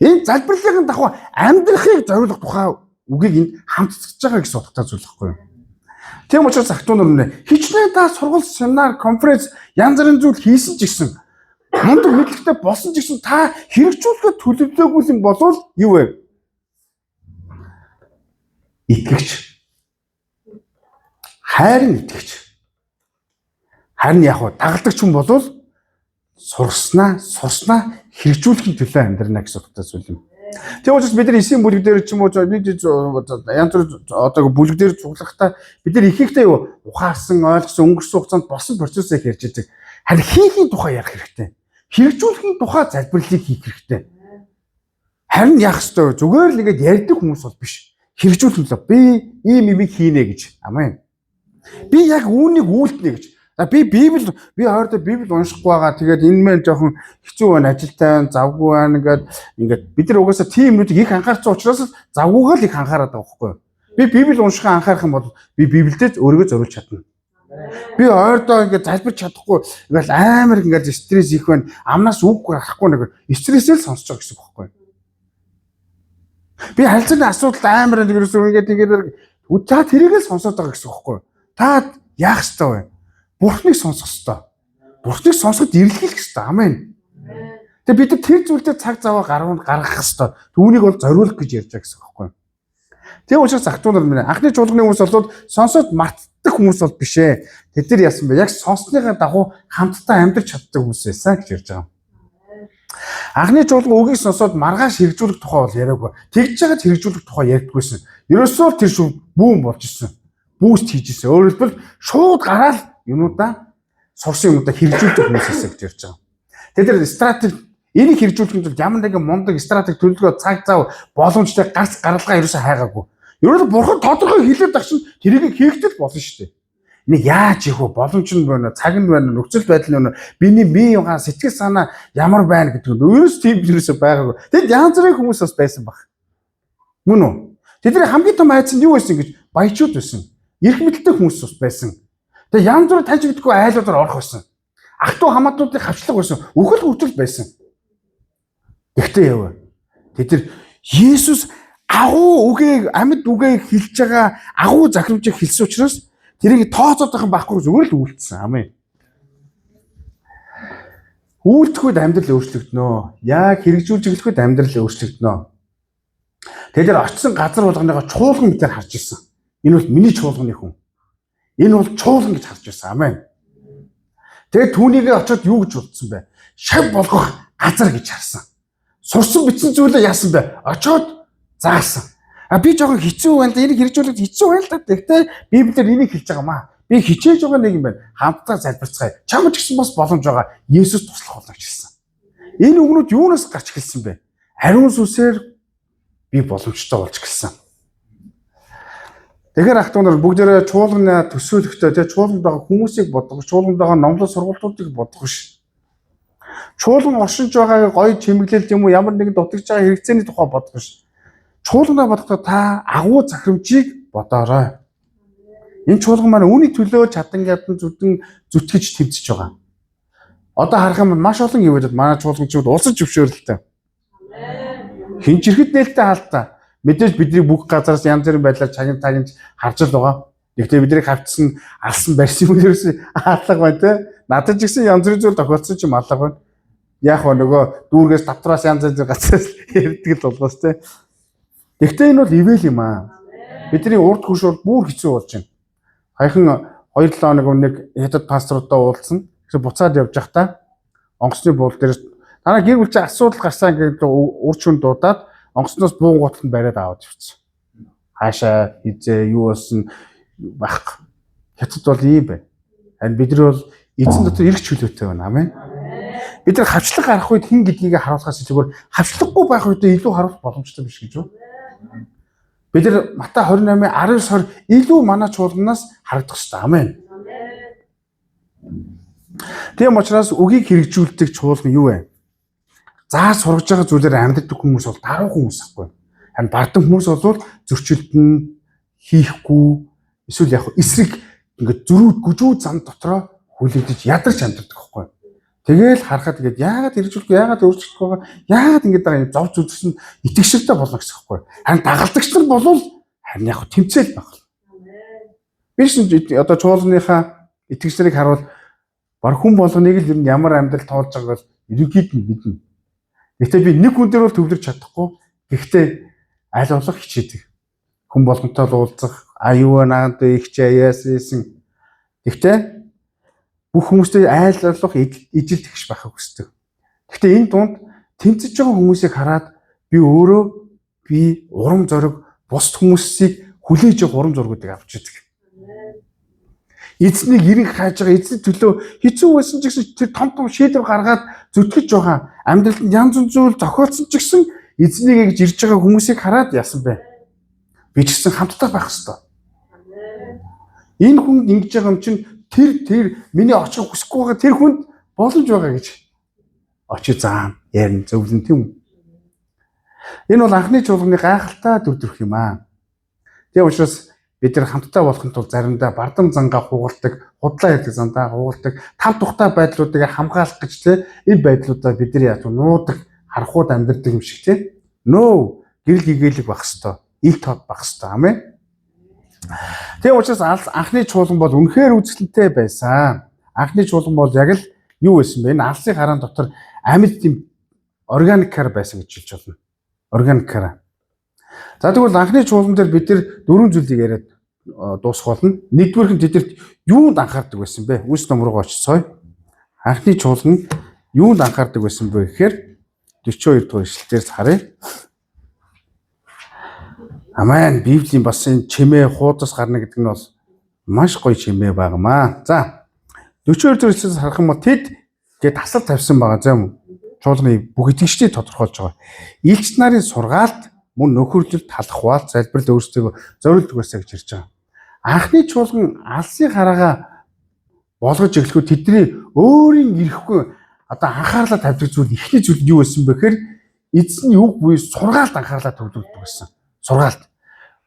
Энэ залбирлын дагуу амьдрахыг зориулах тухай үгийг энд хамтцаж байгаа гэсэн утгатай зүйл байхгүй юу? Тийм учраас ахтун нар хичнээн та сургууль, семинар, конференц янз бүрийн зүйл хийсэн ч гэсэн мундаг мэдлэгтэй болсон ч гэсэн та хэрэгжүүлэхэд төлөвлөөгүй юм болвол юу вэ? Итгэгч. Хайрын итгэгч. Харин яг уу дагалдагч хүн болвол сурснаа хэрэгжүүлэхийн төлөө амьдрна гэсэн утгатай зүйл юм. Тийм учраас бид нар эсийн бүлэг дээр ч юм уу янз бүр одоо бүлэг дээр цуглахдаа бид нар ихэнхдээ ухаарсан, ойлгосон, өнгөрсөн хугацаанд болсон процессыг ярьж байгаа. Харин хийхийн тухай ярих хэрэгтэй. Хэрэгжүүлэхийн тухай залбирлыг хийх хэрэгтэй. Харин яах ёстой вэ? Зүгээр л ингэж ярьдаг хүмүүс бол биш. Хэрэгжүүлэх нь л би ийм юмыг хийнэ гэж. Амен. Би яг үүнийг үйлдэнэ гэж. Би ойрдоо Библи уншихгүй байгаа. Тэгээд энэ мэн жоохон хэцүү байна, ажилтай, завгүй байна ингээд бид нар угаасаа тийм юмнуудыг их анхаарсан учраас завгүйгаа л их анхаарат байгаа байхгүй юу? Би Библи уншихаа анхаарах юм бол би Библиэд өөрийгөө зориулж чадна. Би ойрдоо ингээд залбирч чадахгүй ингээд амар ингээд стресс их байна. Амнаас үг гарахгүй нэг стрессэл сонсож байгаа гэсэн үг байхгүй юу? Би харилцааны асуудал амар нэгэрсэн ингээд за тэрийг л сонсоод байгаа гэсэн үг байхгүй юу? Та яах ёстой вэ? Бурхныг сонсох ёстой. Бурхныг сонсоход эргэлхийлэх ёстой. Амен. Тэгээ бид тэр зүйлдээ цаг зав гаргах ёстой. Түүнийг бол зориулах гэж ярьж байгаа гэсэн үг байхгүй юу? Тийм учраас ахтунаар минь анхны чуулганы хүмүүс бол сонсоод мартдаг хүмүүс бол биш ээ. Тэд нар яасан бэ? Яг сонссныхаа дагуу хамтдаа амьдарч чаддаг хүмүүс байсан гэж ярьж байгаа. Анхны чуулган үгийг сонсоод маргааш хэрэгжүүлэх тухай бол яриаггүй. Тэгж жагаад хэрэгжүүлэх тухай ярьдаггүйсэн. Ерөөсөө тэр шүү бүүн болж ирсэн. Бүүст хийж ирсэн. Өөрөөр хэлбэл шууд гараад юмудаа сурсан юмудаа хэрэгжүүлдэг хүмүүс эсэ гэж ярьж байгаа. Тэд нар стратеги Энийг хэрэгжүүлэх нь ямар нэгэн мундаг стратеги төлөвлөгөө цаг зав боломжтой гарц гаралгаа ерөөсөө хайгаагүй. Ерөөсөө бурхан тодорхой хэлээд байх чинь тэрийг хийгдэл болно шүү дээ. Энийг яаж хийх вэ? Боломж нь байна, цаг нь байна, нөхцөл байдал нь байна. Биний бие юугаа сэтгэл санаа ямар байна гэдэг нь ерөөс тийм ерөөсөө байгаагүй. Тэгэд янз бүрийн хүмүүс бас байсан баг. Мөн үү? Тэдний хамгийн том айц нь юу байсан гэж баячууд байсан. Эрх мэдэлтэй хүмүүс бас байсан. Тэгээ янз бүр таньж мэдгүй айлуудаар орох байсан. Ах トゥ хамаатнуудын хавчлаг байсан. Үхэл хөвтөл байсан. Тэгтээ яв. Тэд нар Есүс агуу үгийг амьд үгийг хэлж байгаа агуу захирамжийг хэлсэн учраас тэрийг тооцоод байх байхгүй зүгээр л үйлдэлсэн. Амен. Үйлдэхэд амьдрал өөрчлөгдөнө. Яг хэрэгжүүлж эхлэхэд амьдрал өөрчлөгдөнө. Тэд нар очсон газар болгоныгоо чуулган гэдгээр харж ирсэн. Энэ бол миний чуулганы хүн. Энэ бол чуулган гэж харж ирсэн. Амен. Тэгээд түүнийг очиод юу гэж бодсон бэ? Шав болгох газар гэж харсан. Сурсан бичсэн зүйлээ яасан бэ? Очиод заасан. Би жоохон хэцүү байна л да. Энийг хэрэгжүүлэх хэцүү байна л да. Тэгтээ Библиэр энийг хэлж байгаа маа. Би хичээж байгаа нэг юм байна. Хамтдаа залбирцгаая. Чамд ч гэсэн бас боломж байгаа. Есүс туслах болно гэж хэлсэн. Энэ үгнүүд юунаас гарч эхэлсэн бэ? Ариун сүнсээр би боломжтой болж эхэлсэн. Тэгэхээр ах トゥ нар бүгдээрээ чуулганы төсөөлөхтэй тэгээ чуулганд байгаа хүмүүсийг бодох, чуулганд байгаа номлол сургалтуудыг бодох ш. Чуулган оршинж байгаа гоё чимэглэл юм уу ямар нэгэн дутагж байгаа хэрэгцээний тухай бодох ш. Чуулганаа бодохдоо та агуу захирамжийг бодоорой. Энэ чуулган маань үүний төлөө чадан ядан зүтгэж тэмцэж байгаа. Одоо харах юм маш олон юмуд манай чуулганчууд улсын зөвшөөрлөлтэй. Хин чирхэд нээлттэй хаалтаа. Мэдээж бидний бүх газараас янз бүрийн байдлаар тагнж харж л байгаа. Гэхдээ бидний хавцсан алсан барьсан юм ерөөсөө алга байна те. Надад ч гэсэн янз бүрийн зүйл тохиолдсон ч юм алга байна. Яг нөгөө дүүргээс татвараас янз бүрийн газраас ярддаг л болгоос те. Гэхдээ энэ бол ивэл юм аа. Бидний урд хөшөөр бүр хэцүү болж байна. Хаяхан 2-7 хоног өмнө хятад пасторудаа уулзсан. Тэгэхээр буцаад явж байхдаа онгоцны буул дээр танаа гэр бүл чинь асуудал гарсан гэдэг урд шүн дуудаад онгоцноос буун гуталд бариад аваад явчихсан. Хаашаа хизээ юу болсон байх. Хятад бол ийм байна. Харин бидний бол эзэн дотор эрх чөлөөтэй байна. Амен. Бид нар хавчлаг гарах үед хин гэдгийг харуулахаас зүгээр хавчлаггүй байх үед илүү харуулах боломжтой биш гэж үү? Бид нар Матай 28:19-20 илүү манай чуулганаас харагдах хэрэгтэй. Амен. Тийм учраас үгийг хэрэгжүүлдэг чуулган юу вэ? Заа сургаж байгаа зүйлээр амьддаг хүмүүс бол даруй хүмүүс ахгүй. Харин бардам хүмүүс бол зөрчилдөн хийхгүй эсвэл яг эсрэг ингээд зөрүүд гүжүү зам дотроо хүлэгдэж ядарч амьддаг хгүй. Тэгээл харахад ингээд яагаад хэрэгжүүлэхгүй, яагаад өөрчлөхгүй байгаа, яагаад ингээд байгаа юм зов зүдгсэн итгэгчтэй болно гэсэн хгүй. Харин дагалдагч нар бол харин яг тэмцээл байх. Биш одоо чуулганыхаа итгэгчдэрийг харуул бар хүн болгоныг л ер нь ямар амьдрал тоолж байгааг ерөнхийд нь мэднэ. Гэхдээ би нэг хүн дээр бол төвлөрч чадахгүй. Гэхдээ аль болох хичээдэг. Хүн болгонтой уулзах, аюу наад ихч аяасан. Гэхдээ бүх хүмүүстэй айл болох ижил тэгш байхыг хүсдэг. Гэхдээ энэ дунд тэмцэж байгаа хүмүүсийг хараад би өөрөө урам зориг бусд хүмүүсийг хүлээж авах урам зоригуудыг авч идэг. Эзнийг эрэг хааж байгаа эзний төлөө хэцүү байсан ч гэсэн тэр том шийдвэр гаргаад зүтгэж байгаа амьдралд янз бүрийн зүйл тохиолдсон ч гэсэн эзнийг гэж ирж байгаа хүмүүсийг хараад яасан бэ? Би ч гэсэн хамтдаа байх ёстой. Энэ хүн ингэж байгаа юм чинь тэр миний очих хүсэхгүй байгаа тэр хүнд боломж байгаа гэж очиж заам ярина зөвлөн тийм үү? Энэ бол анхны чуулганы гайхалтай төр төрх юм аа. Тийм учраас бид нар хамтдаа болохын тулд заримдаа бардам зангаа хугалдаг, худлаа хийдэг зандаа хугалдаг, тав тухтай байдлуудыг хамгаалах гэж энэ байдлуудаа бид нар яаж нуудаг, харахууд амьдэрдэг юм шиг тийм. Нөө гэрэл гэгээлэг байх хэвээр, ил тод байх хэвээр. Амен. Тийм учраас анхны чуулган бол үнэхээр үзэсгэлэнтэй байсан. Анхны чуулган бол яг л юу байсан бэ? Энэ алсын хараан дотор амьд тийм органикаар байсан гэж хэлж болно. Органикаар. За тэгвэл анхны чуулган дээр бид нар дөрвөн зүйлийг яриад дуусгах болно. Нэгдүгээр нь тэдэрт юунд анхаардаг байсан бэ? Үс номер руу очицгоё. Анхны чуулган юунд анхаардаг байсан бэ гэхээр 42 дугаар ишлэлээс харъя. Амен. Библийн бас энэ чимээ хуудас гарна гэдэг нь бол маш гоё чимээ байнамаа. За 42 дугаар ишлэлээс харах юм бол тэд гээд тасал тавьсан байгаа зам. чуулганы бүх итгэгчдийг тодорхойлж байгаа. Илч нарын сургаалт мөн нөхөрлөлт талах хуваалт залбирал өөрсдөө зориулдаг байсаа гэж ярьж байгаа. Анхны чуулган алсын хараагаа болгож эхлэхгүй тэдний өөрийн ирэхгүй одоо анхаарлаа тавьдаг зүйл ихний зүйл юу байсан бэ гэхээр эзний үг буюу сургаалт анхаарлаа төвлөрдөг байсан. Сургаалт.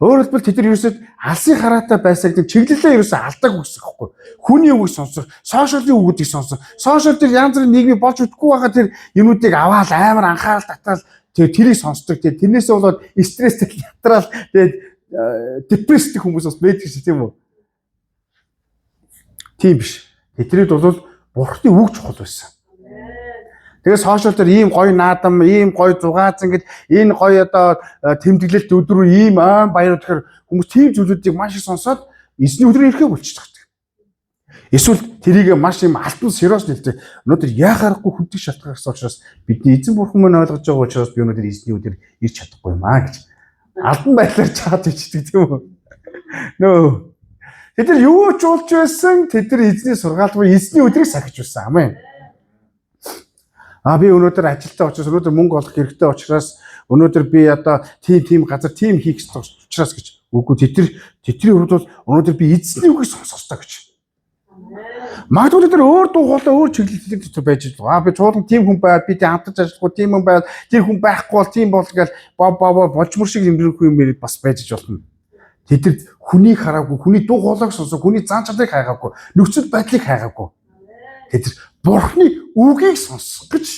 Өөрөөр хэлбэл тэд нар ерөөсөд алсын хараатай байсан гэдэг чиглэлээ ерөөсөө алдаагүй гэсэн хэвхэв. Хүний үгийг сонсох, сошиалын үгүүдийг сонсох, сошиал дээр янз бүрийн нийгмийн болж үтггүй байгаа тэр юмнуудыг аваад амар анхаарал татаад тэрийг сонсдог. Тэрнээсээ болоод стресстэй ятраал тэгээд депресстэй хүмүүс бас байдаг шүү тийм үү? Тийм биш. Тэднийд бол бурхны үг чухал байсан. Тэгээд сошиал дээр ийм гоё наадам, ийм гоё зугаацсан гэд энэ гоё одоо тэмдэглэлт өдрөө ийм баяр тэгэхээр хүмүүс тийм зүйлүүдийг маш их сонсоод эзний өдрөө ирэхээ болчихж байгаа. Эсвэл тэрийг маш юм алтан сериос нэлдэг. Өнөөдөр яхаарахгүй хүндэх шалтгаан гэсэн учраас бидний эзэн бурхан мань ойлгож байгаа учраас би өнөөдөр эзний өдөр ирч чадахгүй юм аа гэж алдан байдлаар чаад ичдэг тийм үү? Нөө. Тэд нар юу ч болж байсан тэд нар эзний сургаалт буюу эзний өдрийг сахиж байсан. Амен. Би өнөөдөр ажилтаа очиж өнөөдөр мөнгө олох хэрэгтэй учраас өнөөдөр би одоо тийм газар тийм хийх учраас гэж үгүй тэдний хувьд бол өнөөдөр би эзний үгийг сонсох ёстой гэж. Магадгүй тэр өөр дуу хоолой өөр чиглэлтэй дотор байж байгаа. Би чуулган тийм хүн байгаад би тийм хамтарч ажиллахгүй тийм хүн байгаад тэр хүн байхгүй бол тийм бол гэж болчмор шиг юмргүй юм бас байж болно. Тэд нар хүнийг хараагүй, хүний дуу хоолойг сонсоо, хүний зан чанарыг хайгаагүй, нөхцөл байдлыг хайгаагүй. Тэд нар бурхны үгийг сонсох гэж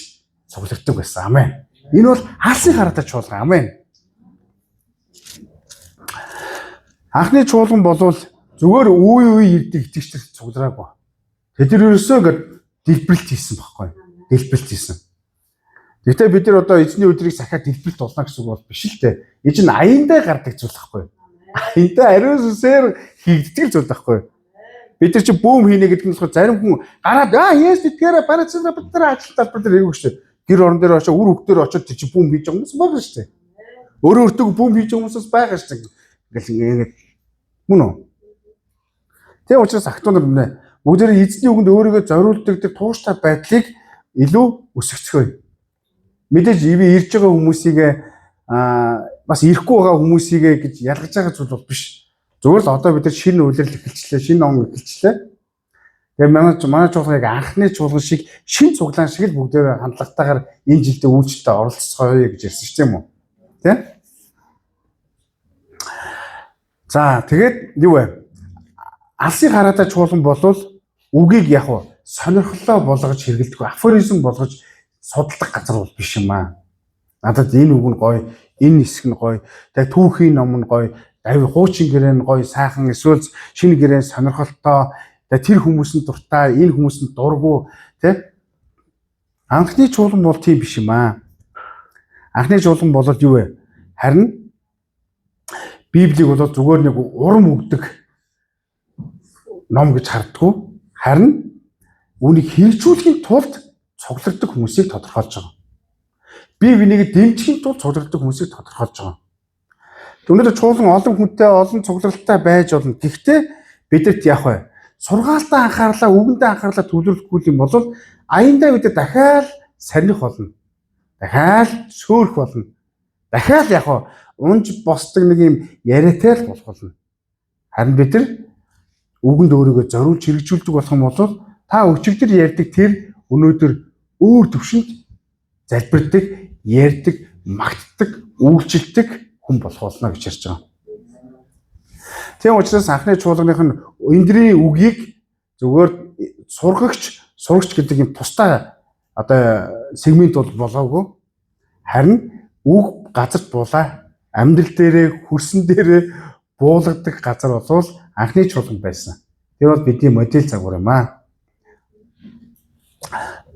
цугларддаг байсан. Амен. Энэ бол алсын хараатай чуулган. Амен. Анхны чуулган болвол зүгээр үе ирдэг итгэгчтэй цуглараагүй. Тэд нар ерөөсөө ингэ дэлбэрэлт хийсэн байхгүй. Дэлбэрэлт хийсэн. Гэхдээ бид нар одоо эзний өдрийг сахиад дэлбэрэлт болно гэсэн үг бол биш л дээ. Энэ чинь аяндаа гардаг зүйл байхгүй. Аяндаа ариун сүсээр хийгддэг зүйл байхгүй. Бид нар чи бөөм хийнэ гэдэг нь болохоор зарим хүн гараад яас тэтгээрэ парацин бид нар ажил талбар дээр ирэх шүү дээ. Гэр орон дээр очиж үр хөвгтөр очиж чи бөөм хийж байгаа хүмүүс байгаа шүү дээ. Өөрөө өөртөө бөөм хийж байгаа хүмүүсээс байгаа шүү дээ. Ингээл мөн үү? Тэгээ учраас актуунаар нэ бүгдээ эзний үгэнд өөрийгөө зориулдаг тэр тууштай байдлыг илүү өсгөцгөөе. Мэдээж ивэ ирж байгаа хүмүүсийг бас ирэхгүй байгаа хүмүүсийг гэж ялгаж байгаа зүйл бол биш. Зүгээр л одоо бид нар шинэ үйлрэл эхэлчлээ, шинэ он эхэлчлээ. Тэгээ манай чуулгыг анхны чуулган шиг шинэ цуглаан шиг л бүгдээ хандлагатайгаар энэ жилдээ үйлчлэлтэд оролцоцгоё гэж ярьсан шүү дээ юм уу? Тэ? За тэгээд юу вэ? Алсын хараатай чуулган болвол үгийг яг уу сонирхолтой болгож хэрэглэдэг, афоризм болгож судалдаг газар бол биш юм аа. Надад энэ үг нь гоё, энэ хэсэг нь гоё, тэгээ түүхийн ном нь гоё, хуучин гэрээ нь гоё, сайхан эсвэл шинэ гэрээ сонирхолтой, тэгээ тэр хүмүүс нь дуртай, энэ хүмүүс нь дургу, тэ? Анхны чуулган бол тийм биш юм аа. Анхны чуулган болоод юу вэ? Харин Библийг бол зүгээр нэг урам өгдөг ном гэж харддаг. Харин үүнийг хэрэгжүүлэхийн тулд цугларддаг хүмүүсийг тодорхойлж байгаа. Бие бинийг дэмжихийн тулд цугларддаг хүмүүсийг тодорхойлж байгаа. Өнөөдөр чуулган олон хүнтэй, олон цугларалтай байж болно. Гэхдээ бидэрт яах вэ? Сургаалтаа анхаарлаа, үгэндээ анхаарлаа төвлөрөхгүй юм бол аяндаа бид дахиад сарних болно. Дахиад сөөрөх болно. Дахиад яах вэ? Унж босдог нэг юм яриатай л болох болно. Харин бид нар үгэнд өөрийгөө зориулж хэрэгжүүлдэг болох юм бол та өчигдөр ярьдаг тэр өнөөдөр өөр төвшөнд залбирдаг, ярьдаг, магтдаг, үйлчлдэг хүн болох болно гэж ярьж байгаа. Тийм учраас анхны чуулганых нь эндрийн үгийг зөвхөн сурагч гэдэг юм тусдаа одоо сегмент бол болоогүй. Харин үг газарт буулаа амьдрал дээрээ хөрсөн дээрээ буулгадаг газар болвол анхны чуулган байсан. Тэр бол бидний модель загвар юм аа.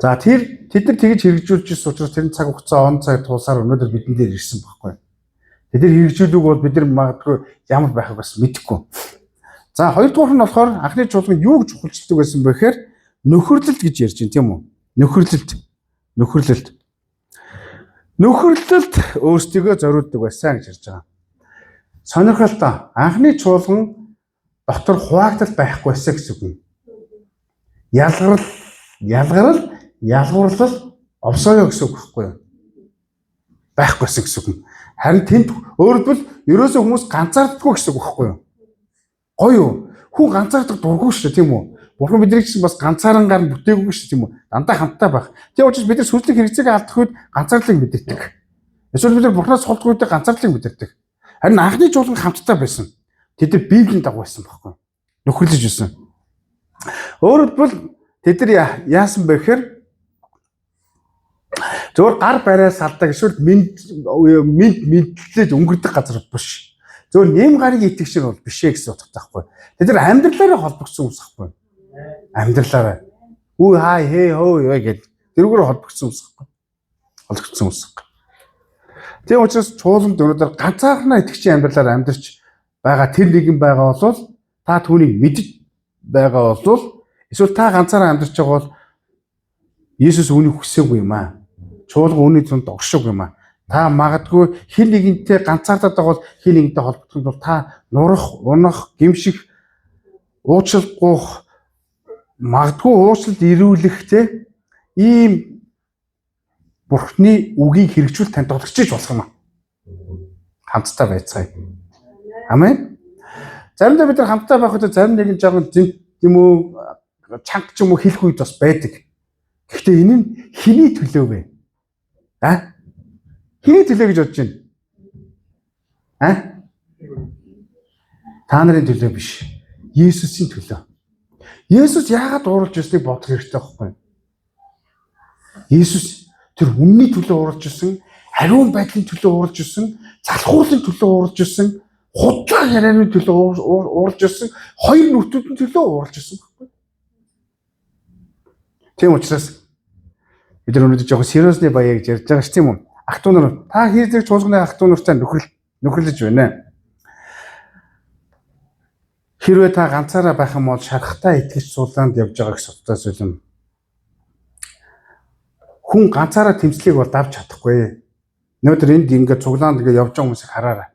За тэд нар тэгж хэрэгжүүлж ирсэн учраас тэр цаг хугацаа он цаг тулсаар өнөөдөр бидэн дээр ирсэн байхгүй. Тэд нар хэрэгжүүлдэг бол бид нар магадгүй ямар байхыг бас мэдэхгүй. За хоёрдугаар нь болохоор анхны чуулган юу гэж чухалчилдаг байсан бэ гэхээр нөхөрлөлт гэж ярьж байна тийм үү? Нөхөрлөлт өөрсдийгөө зориулдаг байсан гэж ярьж байгаа. Сонирхолтой анхны чуулган дотор хуваагдал байхгүй байсан гэсэн үг юм. Ялгарлал овсоё гэсэн үг байхгүй юу? Байхгүйсэн гэсэн үг. Харин тэнд өөрөлдвөл ерөөсөө хүмүүс ганцаарддаггүй гэсэн үг байхгүй юу? Гоё юу? Хүн ганцаардаг дурггүй шүү дээ, тийм үү? Бурхан биднийг ч бас ганцаарангаар нь бүтээгүй шүү дээ, тийм үү? Дандаа хамтдаа байх. Тийм учраас бид нар сүнслэг хэрэгцээг алдах үед ганцаарлыг мэдэрдэг. Эсвэл бид нар Бурханаас холдох үедээ ганцаарлыг мэдэрдэг. Харин анхны чуулган хамтдаа байсан. Тэд нар Библийн дагуу байсан байхгүй юу? Нөхөрлөж байсан. Өөрөлдвөл тэд нар яасан бэ гэхээр зөвхөн гар бариа салдаг эсвэл мэдлээд өнгөрдөг газар биш. Зөвхөн нэм гарыг итгэж бол биш ээ гэсэн утгатай байхгүй. Тэд нар амьдралаараа холбогдсон хүмүүс байхгүй. Амьдралаараа. Үу хай хээ хөө яа гэдэг. Тэрүүгээр холбогдсон хүмүүс байхгүй. Холбогдсон хүмүүс. Тийм учраас чуулганд өнөөдөр ганцаархнаа итгэгчийн амьдралаар амьдарч байгаа тэр нэгэн байгаа бол та түүнийг мэдж байгаа бол эсвэл та ганцаараа амьдарч байгаа бол Иесус үүнийг хүсээгүй юм аа. Чуулга үүний зүнд оршиг юм аа. Та магадгүй хин нэгэнтэй ганцаардаад байгаа бол хин нэгэнтэй холбогдох бол та нурах, унах, гимших, уучлахгүй магадгүй уучлалт ирүүлэх те ийм Бурхны үгийг хэрэгжүүл танд болгочих болох юм аа. Хамтдаа байцгаая. Амен. Заримдаа бид нар хамтдаа байх үед зарим нэг нь жоохон юм уу чанга ч юм уу хэлэх үед бас байдаг. Гэхдээ энэ нь хэний төлөө вэ? Хэний төлөө гэж бодож байна? Та нарын төлөө биш. Есүсийн төлөө. Есүс яагаад ууралж ирснийг бодох хэрэгтэй байхгүй юу? Есүс тэр үнний төлөө ууралж ирсэн, хариун байдлын төлөө ууралж ирсэн, залхуурлын төлөө ууралж ирсэн, худлаа ярианы төлөө ууралж ирсэн, хоёр нүтүүдийн төлөө ууралж ирсэн байхгүй юу? Тийм учраас бид нар өнөөдөр жоохон сериусны баяа гэж ярьж байгаа ш тийм үү? Ах トゥ нар та хийзэг чуулганы ах トゥ нартай нөхөрлөж байна. Хэрвээ та ганцаараа байх юм бол шархтаа итгэж суулаанд явж байгаа гэсэн утгаас юм. Хүн ганцаараа тэмцлийг бол давж чадахгүй. Өнөөдөр энд ингээд цуглаанд ингээд явж байгаа хүмүүсийг хараарай.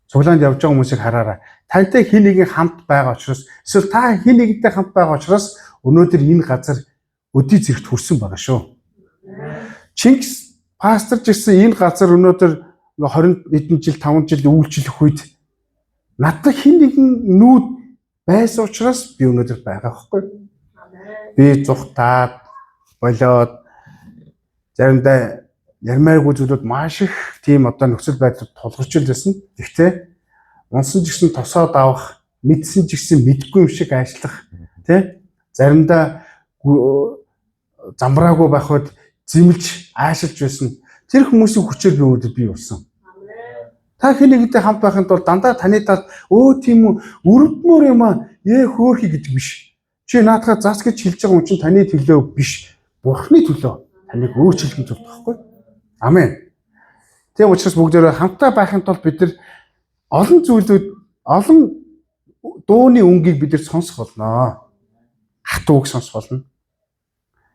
Цуглаанд явж байгаа хүмүүсийг хараарай. Тантай хин нэгэн хамт байгаа учраас эсвэл та хин нэгэнтэй хамт байгаа учраас өнөөдөр энэ газар өдий зэрэгт хүрсэн байгаа шүү. Чингис пасторч гэсэн энэ газар өнөөдөр 20 хэдэн жил 5 жил үйлчлэх үед надад хин нэгэн нүүд байсан учраас би өнөөдөр байгаа байхгүй. Би зүхтаад болоод заримдаа ярмааргүй зүйлүүд маш их тийм одоо нөхцөл байдлууд тулгарч байсан. Гэхдээ унсан ч гэсэн тосоод авах, мэдсэн ч гэсэн мэдгүй юм шиг ажиллах, тий? Заримдаа замбраагүй байхад зэмлж аашилж байсан. Тэр хүмүүсийн хүчээр би өнөөдөр бий болсон. Та хэн нэгэнтэй хамт байхын тулд дандаа таны талд тийм үү өрөвдмөр юм аа хөөхий гэж биш. Чи наадхаа зас гэж хэлж байгаа юм чинь таны төлөө биш. Бурхны төлөө таныг өөрчлөх гэж байна байхгүй? Амен. Тийм учраас бүгдээрээ хамтдаа байхын тулд бид нар олон зүйлүүд, олон дууны өнгийг бид нар сонсох болно. Хатууг сонсох болно.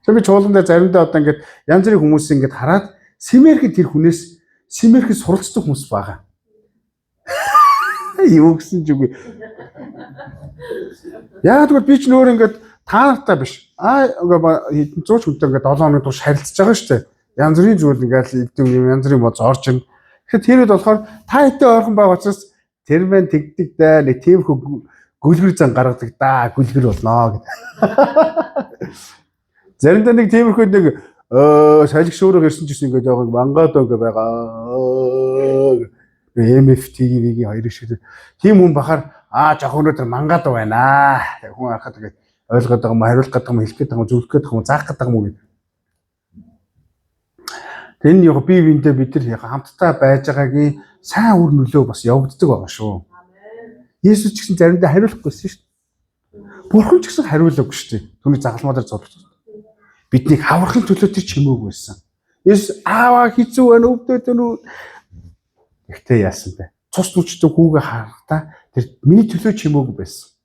Би чуулган дээр заримдаа одоо ингээд янз бүрийн хүмүүс ингээд хараад симэрхэд тэр хүнээс симэрхэд суралцдаг хүмүүс байгаа. Юу гэсэн ч үгүй. Яагаад гэвэл би ч нөр ингээд та нартай биш. Хэдэн зууч хүнтэй ингээд 7 хоногийн турш харилцаж байгаа шүү дээ. Янз бүрийн зүйл ингээд идэв юм янз бүрийн боц орж ин. Тэгэхээр тэр үед болохоор та хэдэн ойрхон байгаа учраас тэр мэн тэгдэг даа нэг тийм гүлгэр зан гаргадаг даа гүлгэр болно гэдэг. Заримдаа нэг тиймэрхүү нэг салхи шуурга ирсэн ч гэсэн ингээд яг мангаад ингээ байгаа. MFTV-ийн хоёр шиг тийм хүн бахаар жоохон өнөөдөр мангаад байна. Хүн харахад ингээд ойлгоод байгаа юм, хариулах гэдэг юм, хэлэх гэдэг юм, зөвлөх гэдэг юм, заах гэдэг юм уу гэдэг. Тэн яг бие биендээ бид нар хамтдаа байж байгаагийн сайн үр нөлөө бас явагддаг байгаа шүү. Есүс ч гэсэн заримдаа хариулахгүйсэн шүү дээ. Бурхан ч гэсэн хариулаагүй шүү дээ. Түүний загалмаа дээр зодчих. Биднийг аврахын төлөө тэр чимээгүй байсан. Есүс ааваа хэцүү байна өвдөд байна уу? Гэхдээ яасан бэ? Цус нүчтэй хүүгээ харахтаа тэр миний төлөө чимээгүй байсан.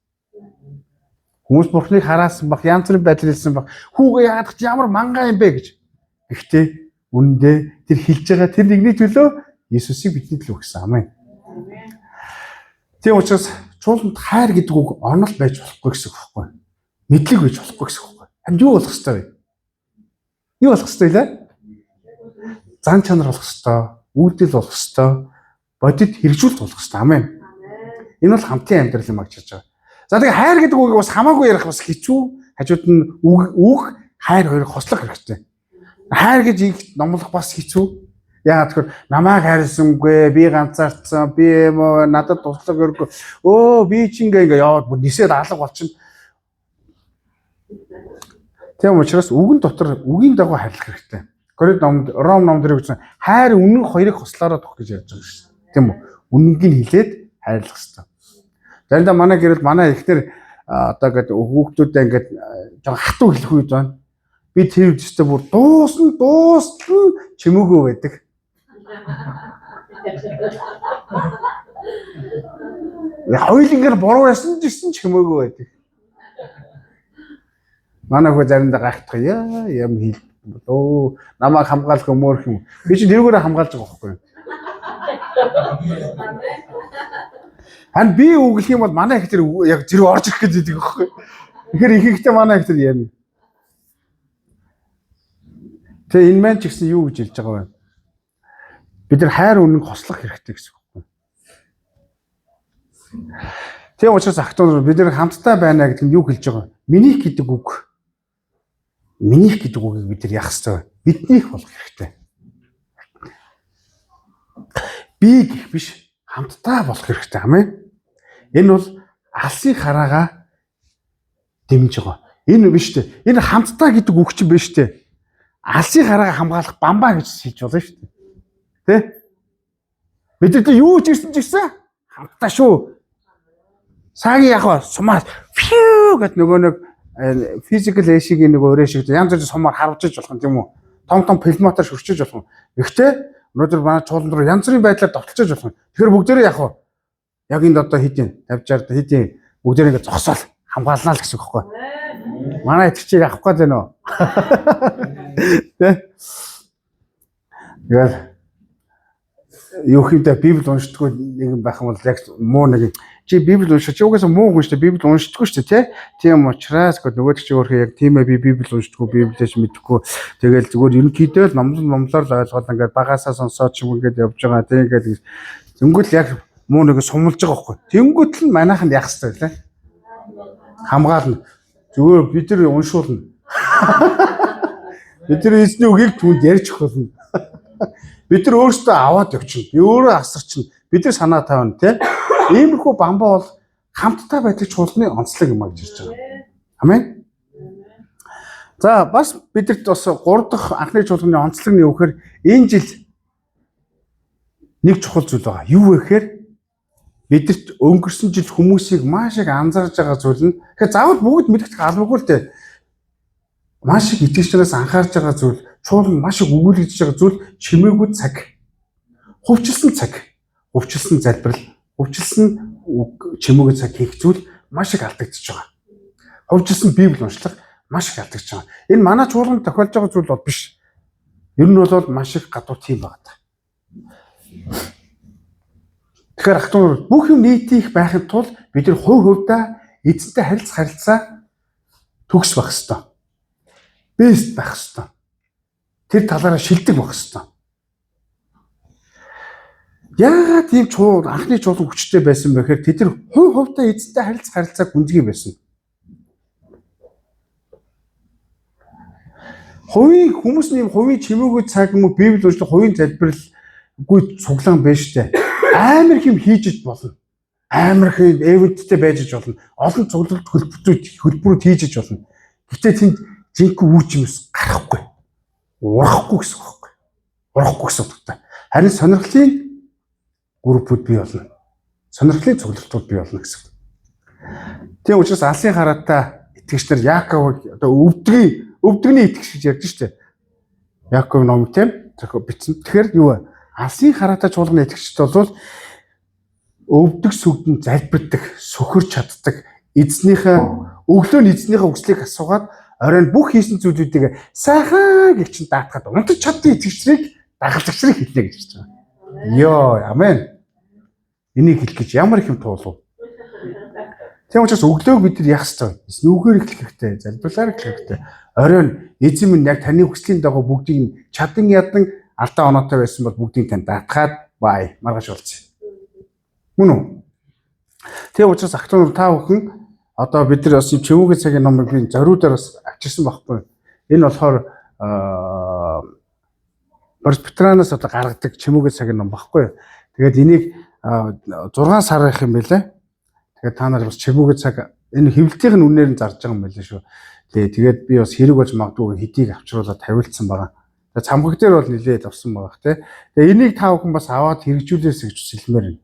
Хүмүүс Бурханыг хараасан баг, янз бүрийн байдал хэлсэн баг. Хүүгээ яагаад ч ямар мангай юм бэ гэж. Гэхдээ үнэндээ тэр хэлж байгаа тэр нэгний төлөө Есүсийг бидний төлөө өгсөн. Амен. Тийм учраас чуулганд хайр гэдэг үг онол байж болохгүй гэсэн үг байхгүй. Мэдлэг байж болохгүй гэсэн үг байхгүй. Харин юу болох ёстой вэ? Юу болох ёстой лээ? Зан чанар болох ёстой, үйлдэл болох ёстой, бодит хэрэгжүүлэлт болох ёстой. Амен. Энэ бол хамтын амьдрал юм гэж хэлж байгаа. За тэгээ хайр гэдэг үгийг бас хамаагүй ярих бас хэцүү. Хажууд нь үг хайр хоёрыг хослох хэрэгтэй. Хайр гэж их номлох бас хэцүү. Яагаад гэвэл намайг хайрласангүй, би ганцаардсан, би надад туслах өргөө. Өө би ч ингээ яваад бүр нисээд алга болчихно. Тийм учраас үгэн дотор үгийн дагуу хайрлах хэрэгтэй. Ром номд дэрэгсэн хайр үнэн хоёрыг хослоороо тох гэж ярьж байгаа шүү дээ. Тийм үү? Үнэнг нь хилээд хайрлах хэрэгтэй. Заримдаа манай гэрэл манай ихнэр одоо ингээд хүүхдүүдээ ингээд жоо хатуу хэлэх үед байна. Би тэр үстэй бүр дуусна чимээгүй байдаг. Хоёулангаар буруу ясан ч гэсэн чимээгүй байдаг. Манай хөө заримдаа гайхдаг юм хэл намайг хамгаалах өмөрх юм. Би чи тэрүүгээр хамгаалж байгаа байхгүй юу? Хан би үглэх юм бол манай их тэр яг зэрэг орж ирэх гэж байдаг байхгүй юу? Тэгэхээр их ихтэй манай их тэр ярина. Тэгээ энэ маань ч гэсэн юу гэж хэлж байгаа вэ? Бид нар хайр үнэнг хослох хэрэгтэй гэсэн үг байна. Тийм учраас ахтууд бид нар хамтдаа байна гэдэг нь юу хэлж байгаа вэ? Минийх гэдэг үг. Минийх гэдэг үгийг бид нар яах ёстой вэ? Биднийх болох хэрэгтэй. Би гэх биш, хамтдаа болох хэрэгтэй. Амен. Энэ бол алсын хараагаа дэмж байгаа. Энэ биш үү? Энэ хамтдаа гэдэг үг чинь биш үү? Алсын хараагаа хамгаалах бамбаа гэж хэлж болно шүү дээ. Тэ? Бид нар юу ч ирсэн ч гэсэн хамтдаа шүү. Сагийн яг сумаас фью гэд нөгөө нэг физикал эшигийн нэг өрөө шиг янз бүрийн сумаар харвчиж болох юм тийм үү? Том пилмотор шүрчиж болох юм. Гэхдээ өнөөдөр манай чуулган руу янз бүрийн байдлаар довтлож болох юм. Тэгэхээр бүгдээрээ яг яг энд одоо хэдийн 50 60 хэдийн бүгдээрээ ингэ зогсоол хамгаалнаа л гэсэн үг байхгүй. Манай итгэгчийг авах гээд байна уу? Тэ? Яг юу хийдэ Библи уншдаггүй нэг байх юм бол яг муу нэг чи Библи уншиж чи угаасаа муу хүн шүү дээ. Библи уншдаггүй шүү дээ, тий? Тийм учраас нөгөө чи өөрөө яг тийм ээ би Библи уншдаггүй, Библиэс мэдэхгүй. Тэгэл зүгээр ерөнхийдөө л номлоор л ойлгоод ингээд багасаа сонсоод ч юм ингээд явж байгаа. Тий ингээд зөнгөл яг муу нэг сумлж байгаа байхгүй. Тэнгүүт л манайханд яах хэрэгтэй лээ. Хамгаална. Зүгээр бид нар уншуулна. Бид нар эзний үгийг түнд ярьж өгнө. Бид нар өөрсдөө аваад явчихна. Би өөрөө асарчна. Бид нар санаа тавина, тий? Иймэрхүү бамбаа бол хамтдаа байдаг чуулганы онцлог юм а гэж хэлж байгаа. Амен. За бас бидэрт бас 3 дахь анхны чуулганы онцлог нь юу гэхээр энэ жил нэг чухал зүйл байгаа. Юу вэ гэхээр бидэрт өнгөрсөн жил хүмүүсийг маш их анзаарж байгаа зүйл нь тэгэхээр заавал бүгд мэдэх албагүй л дээ. Маш их итгэгчнээс анхаарж байгаа зүйл, чуулган маш их өгүүлэгдэж байгаа зүйл чимээгүй цаг. Хувьчилсан цаг, хувьчилсан залбирал, хувьчилсан чимээгүй цаг хийх зүйл маш их алдагдчихж байгаа. Хувьчилсан Библи уншлах маш их алдагдчихж байгаа. Энэ манай чуулганд тохиолж байгаа зүйл бол биш. Ер нь бол маш их гадуур тийм байгаа. Тэгэхээр ахтун бүх юм нийтих байхын тулд бид нар хувь хувьдаа эзэнтэй харилцаа төгс байх ёстой. Бэст байх ёстой. Тэр талаараа шилдэг байх ёстой. Яагаад тийм анхны чуулган хүчтэй байсан бэ гэхээр тэд нар хувь хувьдаа эзэнтэй харилцаа гүнзгий байсан. Хүмүүсийн хувийн чимээгүй цаг юм уу Библи уншлах хувийн залбиралгүй цуглаан байж тээ. Амар их юм хийж болно. Амар их эвэнттэй байж болно. Олон цуглалт хөлбөрүүд хийж болно. Гэтэ тэнд жинхэнэ үүч юмс гарахгүй. Урахгүй гэсэн үг байхгүй. Урахгүй гэсэн утгатай. Харин сонирхлын группүүд бий болно. Сонирхлын цуглалтууд бий болно гэсэн үг. Тийм учраас алсын хараатай итгэгч нар Яаков одоо өвдгөний итгэгч гэж ярьж штэ. Яаков номыг тийм бичсэн. Тэгэхээр юу вэ? Алсын хараатай чуулганы итгэгчд бол өвдөг сүгдэн залбирдаг, сөхөрч чаддаг, өглөө нь эзнийхээ үгслийг асуугаад оройн бүх хийсэн зүйлүүдийг сайхан гэж чинь даатгаад унтаж чаддаг итгэгчрийг дагалдагчрыг хэлнэ гэж хэлж байгаа. Йоо, амен. Энийг хэлэх гэж ямар их юм туулав. Тийм учраас өглөөг бид нар яах ёстой вэ? Нүүгээр эхлэх хэрэгтэй, залбирлаар эхлэх хэрэгтэй. Оройн эзэн минь яг таны хүслийн дагуу бүгдийг чадан ядан алдаа оноотой байсан бол бүгдийг тань даатгаад бай маргааш болцсон. Мөн үү? Тийм учраас ахтун та бүхэн одоо бид нар бас чимүүгийн цагийн номыг би зориудаар бас авчирсан байхгүй. Энэ болохоор Петранаас одоо гаргадаг чимүүгийн цагийн ном байхгүй. Тэгээд энийг 6 сар их юм байлаа. Тэгээд та нар бас чимүүгийн цаг энэ хэвлэлтийн үнээр нь зарж байгаа юм байлаа шүү. Тэгээд би бас хэрэг болж магадгүй хэдийг авчруулаад тавилдсан байгаа. Тэгээд цамхаг дээр бол нилээд авсан байгаа те. Тэгээд энийг та бүхэн бас аваад хэрэгжүүлээс гэж хэлмээр байна.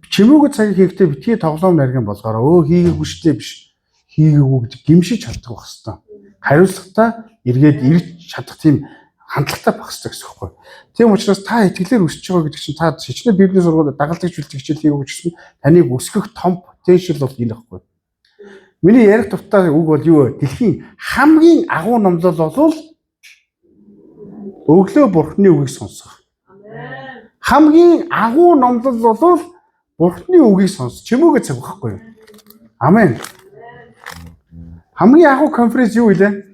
Чимүүгийн цагийг хийхдээ битгий тоглоом нарийн болгоороо хийгээгүй штэ биш. Хийгээгүй гэж гимшиж чаддаг байх хэвээр. Хариуцлагатай эргээд ирж чадах тийм хандлагатай байх хэрэгтэй гэсэн үг байхгүй. Тийм учраас та итгэлээр өсөж байгаа гэдэг чинь та хичнээн библийн сургуулиуд дагалдагч үйлчлэг хичээл хийгээгүй гэсэн таныг өсгөх том потенциал бол энэ байхгүй. Миний ярих дуртай үг бол юу вэ? Дэлхийн хамгийн агуу номлол бол өглөө бурхны үгийг сонсох. Хамгийн агуу номлол бол бурхны үгийг сонс. Чимүүгээ цаг байхгүй юу? Амен. Хамгийн агуу конференц юу вэ?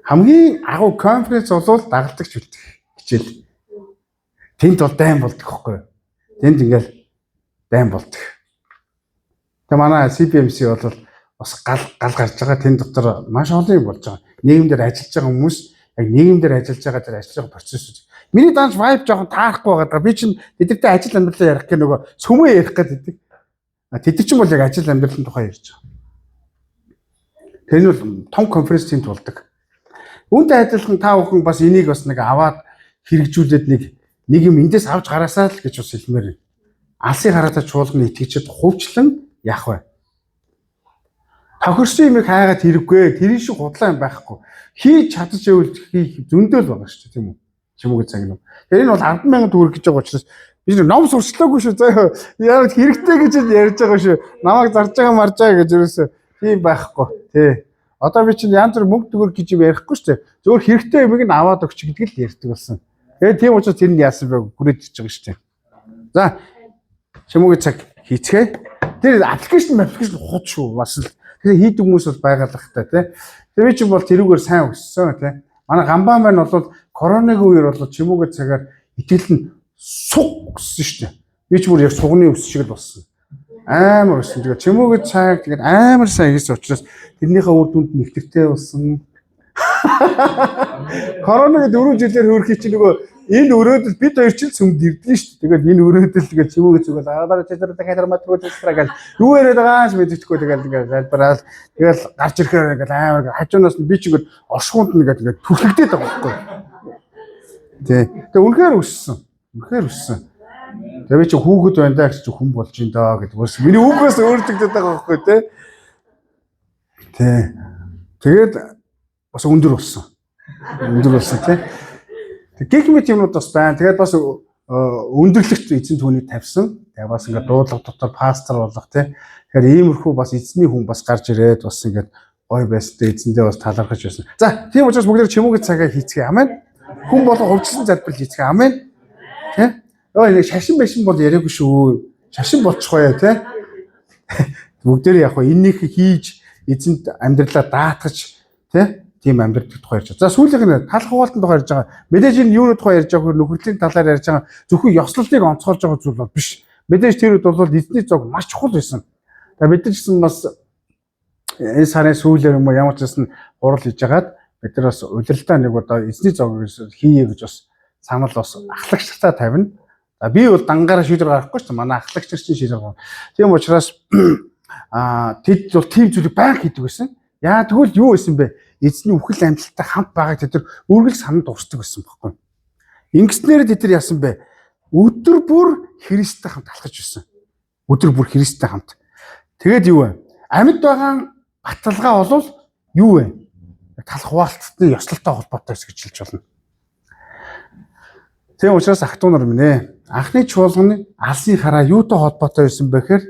Хамгийн агуу конференц бол дагалдагч үлдэх хичээл. Тэнд бол дайм болдог байхгүй юу? Тэнд ингээл дайм болдог. Тэгээ манай CBMC бол бас гал гарч байгаа. Тэнд дотор маш олон юм болж байгаа. Нийгэмдэр ажиллаж байгаа хүмүүс яг нийгэмдэр ажиллаж байгаа тэр ажиллаж байгаа процесс. Миний данж vibe жоохон таарахгүй байгаа. Би чинь тэдэртэй ажил амьдралаа ярих гэх нөгөө сүмөө ярих гэдэг. Тэд чинь бол яг ажил амьдралын тухай ярьж байгаа. Тэр нь бол том конференц тэмд болдог. Үүнтэй адилхан та бүхэн бас энийг бас нэг аваад хэрэгжүүлээд нэг юм эндээс авч гараасаа л гэж бас хэлмээр байна. Алсын хараатай чуулганы итгэгчид хувьчлан яах вэ? Тохирсон юмыг хайгаад хэрэггүй. Тэр шиг худлаа юм байхгүй. Хийж чадчихвэл хийх зөндөөл байгаа шүү дээ, тийм үү? Чимүүгийн цаг юм. Тэр энэ бол 10,000 төгрөг гэж байгаа учраас би ном сурчлаагүй шүү. Заяа яг хэрэгтэй гэж ярьж байгаа шүү. Намайг зарж байгаа марж байгаа гэж ерөөсөө тийм байхгүй. Тий. Одоо би чинь янз бүр мөнгө төгрөг гэж юм ярихгүй шүү дээ. Зөвхөн хэрэгтэй юмыг нь аваад өгч гэдэг л ярьдаг болсон. Тэгээд тийм учраас тэр нь яасан бэ? Хүрээд иж байгаа шүү дээ. За чимүүгийн цаг хийцгээе. Тэр аппликейшн хот шүү. Бас л тэгэхээр хийдэг хүмүүс бол байгалахтай тий. Тэр би чинь бол тэрүүгээр сайн өссөн тий. Манай гамбаа маань бол коронавигийн үеэр бол чимүүгийн цагаар итгэл нь суг өссөн шүү дээ. Би ч бүр яг сугны өс шиг л болсон. Амар өссөн. Тэгээд чимүүгийн цаг тэгээд амар сайн хийсэн учраас тэрнийхээ үр дүнд нэгтгэртэй болсон. Коронавигийн 4 жилээр хөрхий чинь нөгөө энэ өрөөдөл бид хоёр чинь цөмд ирдэн шүү дээ. Тэгээд энэ өрөөдөл тэгээд чимүүгийн зүгэл аваад тэр матруу тэстрагал юу яриад байгаа ч мэдчихгүй тэгээд ингээд залбираад тэгээд гарч ирэхээр ингээд амар хажуунаас нь би ч ингээд оршихуунд нь ингээд түлхэгдээд байгаа байхгүй. Тий. Тэгээд үнэхээр өссөн. Үнэхээр өссөн. Тэгээд би чи хүүхэд байна даа гэж хүн болж ин даа гэдэг. Бас миний үгээс өөрчлөгдөд байгаа байхгүй тий. Тий. Тэгээд бас өндөр болсон. Өндөр болсон тий. Гэх мэт юмнууд бас байна. Тэгээд бас өндөрлөгт эзэн түүнийг тавьсан. Тэгээд бас ингээд дуудлага дотор пастор болох тий. Тэгэхээр иймэрхүү бас эзний хүн бас гарч ирээд бас ингээд гой байстай эзэндээ бас талархаж байсан. За тийм учраас бүгд чимүүгийн цагаа хийцгээе. Амен. Хүн болон хувьчилсан залбирал хийцгээе. Амен. Тий. Ой нэг шашин байшин бол яриаггүй шүү. Шашин болчихгоо тий. Бүгдээр яг энэнийг хийж эзэнд амьдралаа даатгаж тий. Тийм амьдралын тухай ярьж байгаа. За сүүлийнх нь талах хуваалтын тухай ярьж байгаа. Мэдээж энэ юуны тухай ярьж байгаа нөхөрлийн талаар ярьж байгаа. Зөвхөн ёслолтыг онцгойлж байгаа зүйл бол биш. Мэдээж тэр үед бол эзний зог маш чухал байсан. Тэгээ бид нар ч бас энэ сарын сүүлээр юм уу ямар ч байсан хурал хийж агаад бид нар бас удирдалтаа нэг одоо эзний зог хийе гэж бас санал бас ахлагчдаа тавина. За би бол дангаараа шийдвэр гаргахгүй шүү дээ. Манай ахлагч нар чинь шийдвэр гаргав. Тийм учраас тэд бол тийм зүйлийг байнга хийдэг байсан. Яа тэгвэл юу байсан бэ? Эзний үхэл амьдлалтай хамт байгааг тэд нар үргэлж сананд дурсдаг байсан байхгүй. Ингэснээр тэд нар яасан бэ? Өдөр бүр Христтэй хамт алхаж байсан. Өдөр бүр Христтэй хамт. Тэгээд юу вэ? Амьд байгаа баталгаа бол юу вэ? Талах хуваалттай ёслолтой холбоотой гэж хэлж болно. Тийм учраас ах トゥ нар минь ээ. Анхны чуулганы алсын хараа юутай холбоотой байсан бэ гэхээр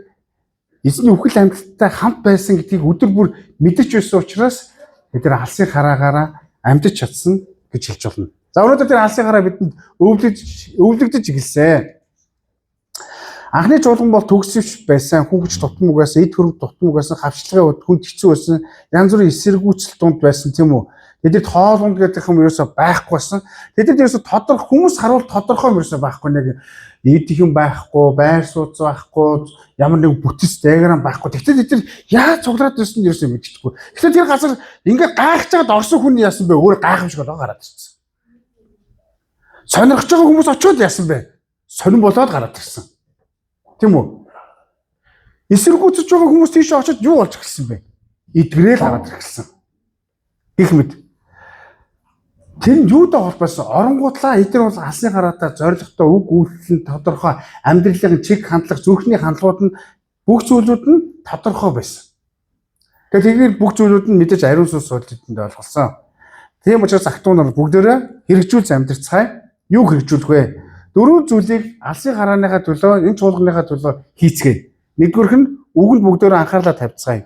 эзний үхэл амьдлалтай хамт байсан гэдгийг өдөр бүр мэдэрч байсан учраас бид нар алсын хараагаараа амьдч чадсан гэж хэлж болно. За өнөөдөр тэр алсын хараа бидэнд өвлөгдөж эхэлсэн. Анхны чуулган бол төгсөвч байсан, хүн хүч дутмаг байсан, эд хөрөг дутмаг байсан, хавчлагын үед хүнд хэцүү байсан, янз бүрийн эсэргүүцэл дунд байсан тийм үү. Тэдэд хоолунд гэдэг юм ерөөсөй байхгүй байсан. Тэдэд ерөөсөй тодорхой хүмүүс харуул тодорхой юм ерөөсөй байхгүй нэг идэх юм байхгүй, байр сууц байхгүй, ямар нэг бүтэц диаграм байхгүй. Тэгтээ тэд яаж цуглаад ирсэн нь ерөөсөй мэдчихгүй. Тэгэхээр тэр газар ингээд гайхаж байгаад орсон хүн яасан бэ? Өөр гайхамшиг болоо гараад ирсэн. Сонирхож байгаа хүмүүс очиод яасан бэ? Сонирн болоод гараад ирсэн. Тийм үү? Эсэргүүцэж байгаа хүмүүс тийш очиод юу болж эхэлсэн бэ? Эдгрээл гараад ирсэн. Гэх мэт. Тэр юутай холбоосон? Оронгуудлаа эдгээр бол алсын гараатай зоригтой үг үйлдэл нь тодорхой, амьдралын чиг хандлага, зүрхний хандлагууд нь бүх зүйлүүд нь тодорхой байсан. Тэгэхээр бүх зүйлүүд нь мэдээж ариун сүнс суултанд ойлгосон. Тийм учраас актуун нар бүгдээрээ хэрэгжүүлж амьдрцгаая. Юу хэрэгжүүлэх вэ? 4 зүйлийг алсын гарааныхаа төлөө, энэ чуулганыхаа төлөө хийцгээе. Нэгдүгээрх нь үгэнд бүгдээрээ анхаарлаа тавьцгаая.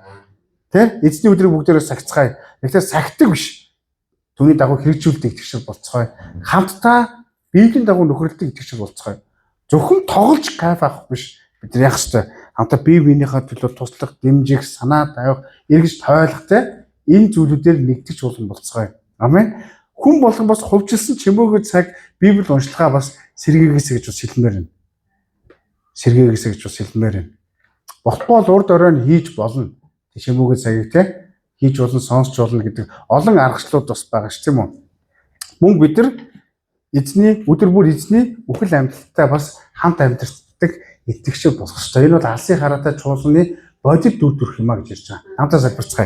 Тэ? Эзний өдрийг бүгдээрээ сагцгаая. Тэгэхээр сагтдаг биш. Түүний дагуу хэрэгжүүлдэг итгэж болцгоё. Хамтдаа Библийн дагуу нөхөрлөлтөд итгэж болцгоё. Зөвхөн тоглож кайф авах биш. Бид нар яах ёстой? Хамтдаа бие биенийхээ төлөө туслах, дэмжих, санаа тавих, эргэж тойлох тэ энэ зүйлүүдээр нэгтгэж болгон болцгоё. Амен. Хүн болгон бас хувьчилсан чимээгөө цаг Библи уншлагаа бас сэргээгээсэй гэж бас хэлмээр байна. Сэргээгээсэй гэж бас хэлмээр байна. Болтбол урд оройн хийж болно. Чимээгөө цагийг тэ хийж болно, сонсч болно гэдэг олон аргачлалууд бас байгаа ш тийм үү. Мөн бид нар эзний өдөр бүр эзний үхэл амьталттай бас хамт амьдардаг итгэгч болох ёстой. Энэ бол алсын хараатай чуулганы бодит дүр төрх юм а гэж ярьж байгаа. Хамтаа залбирцгаая.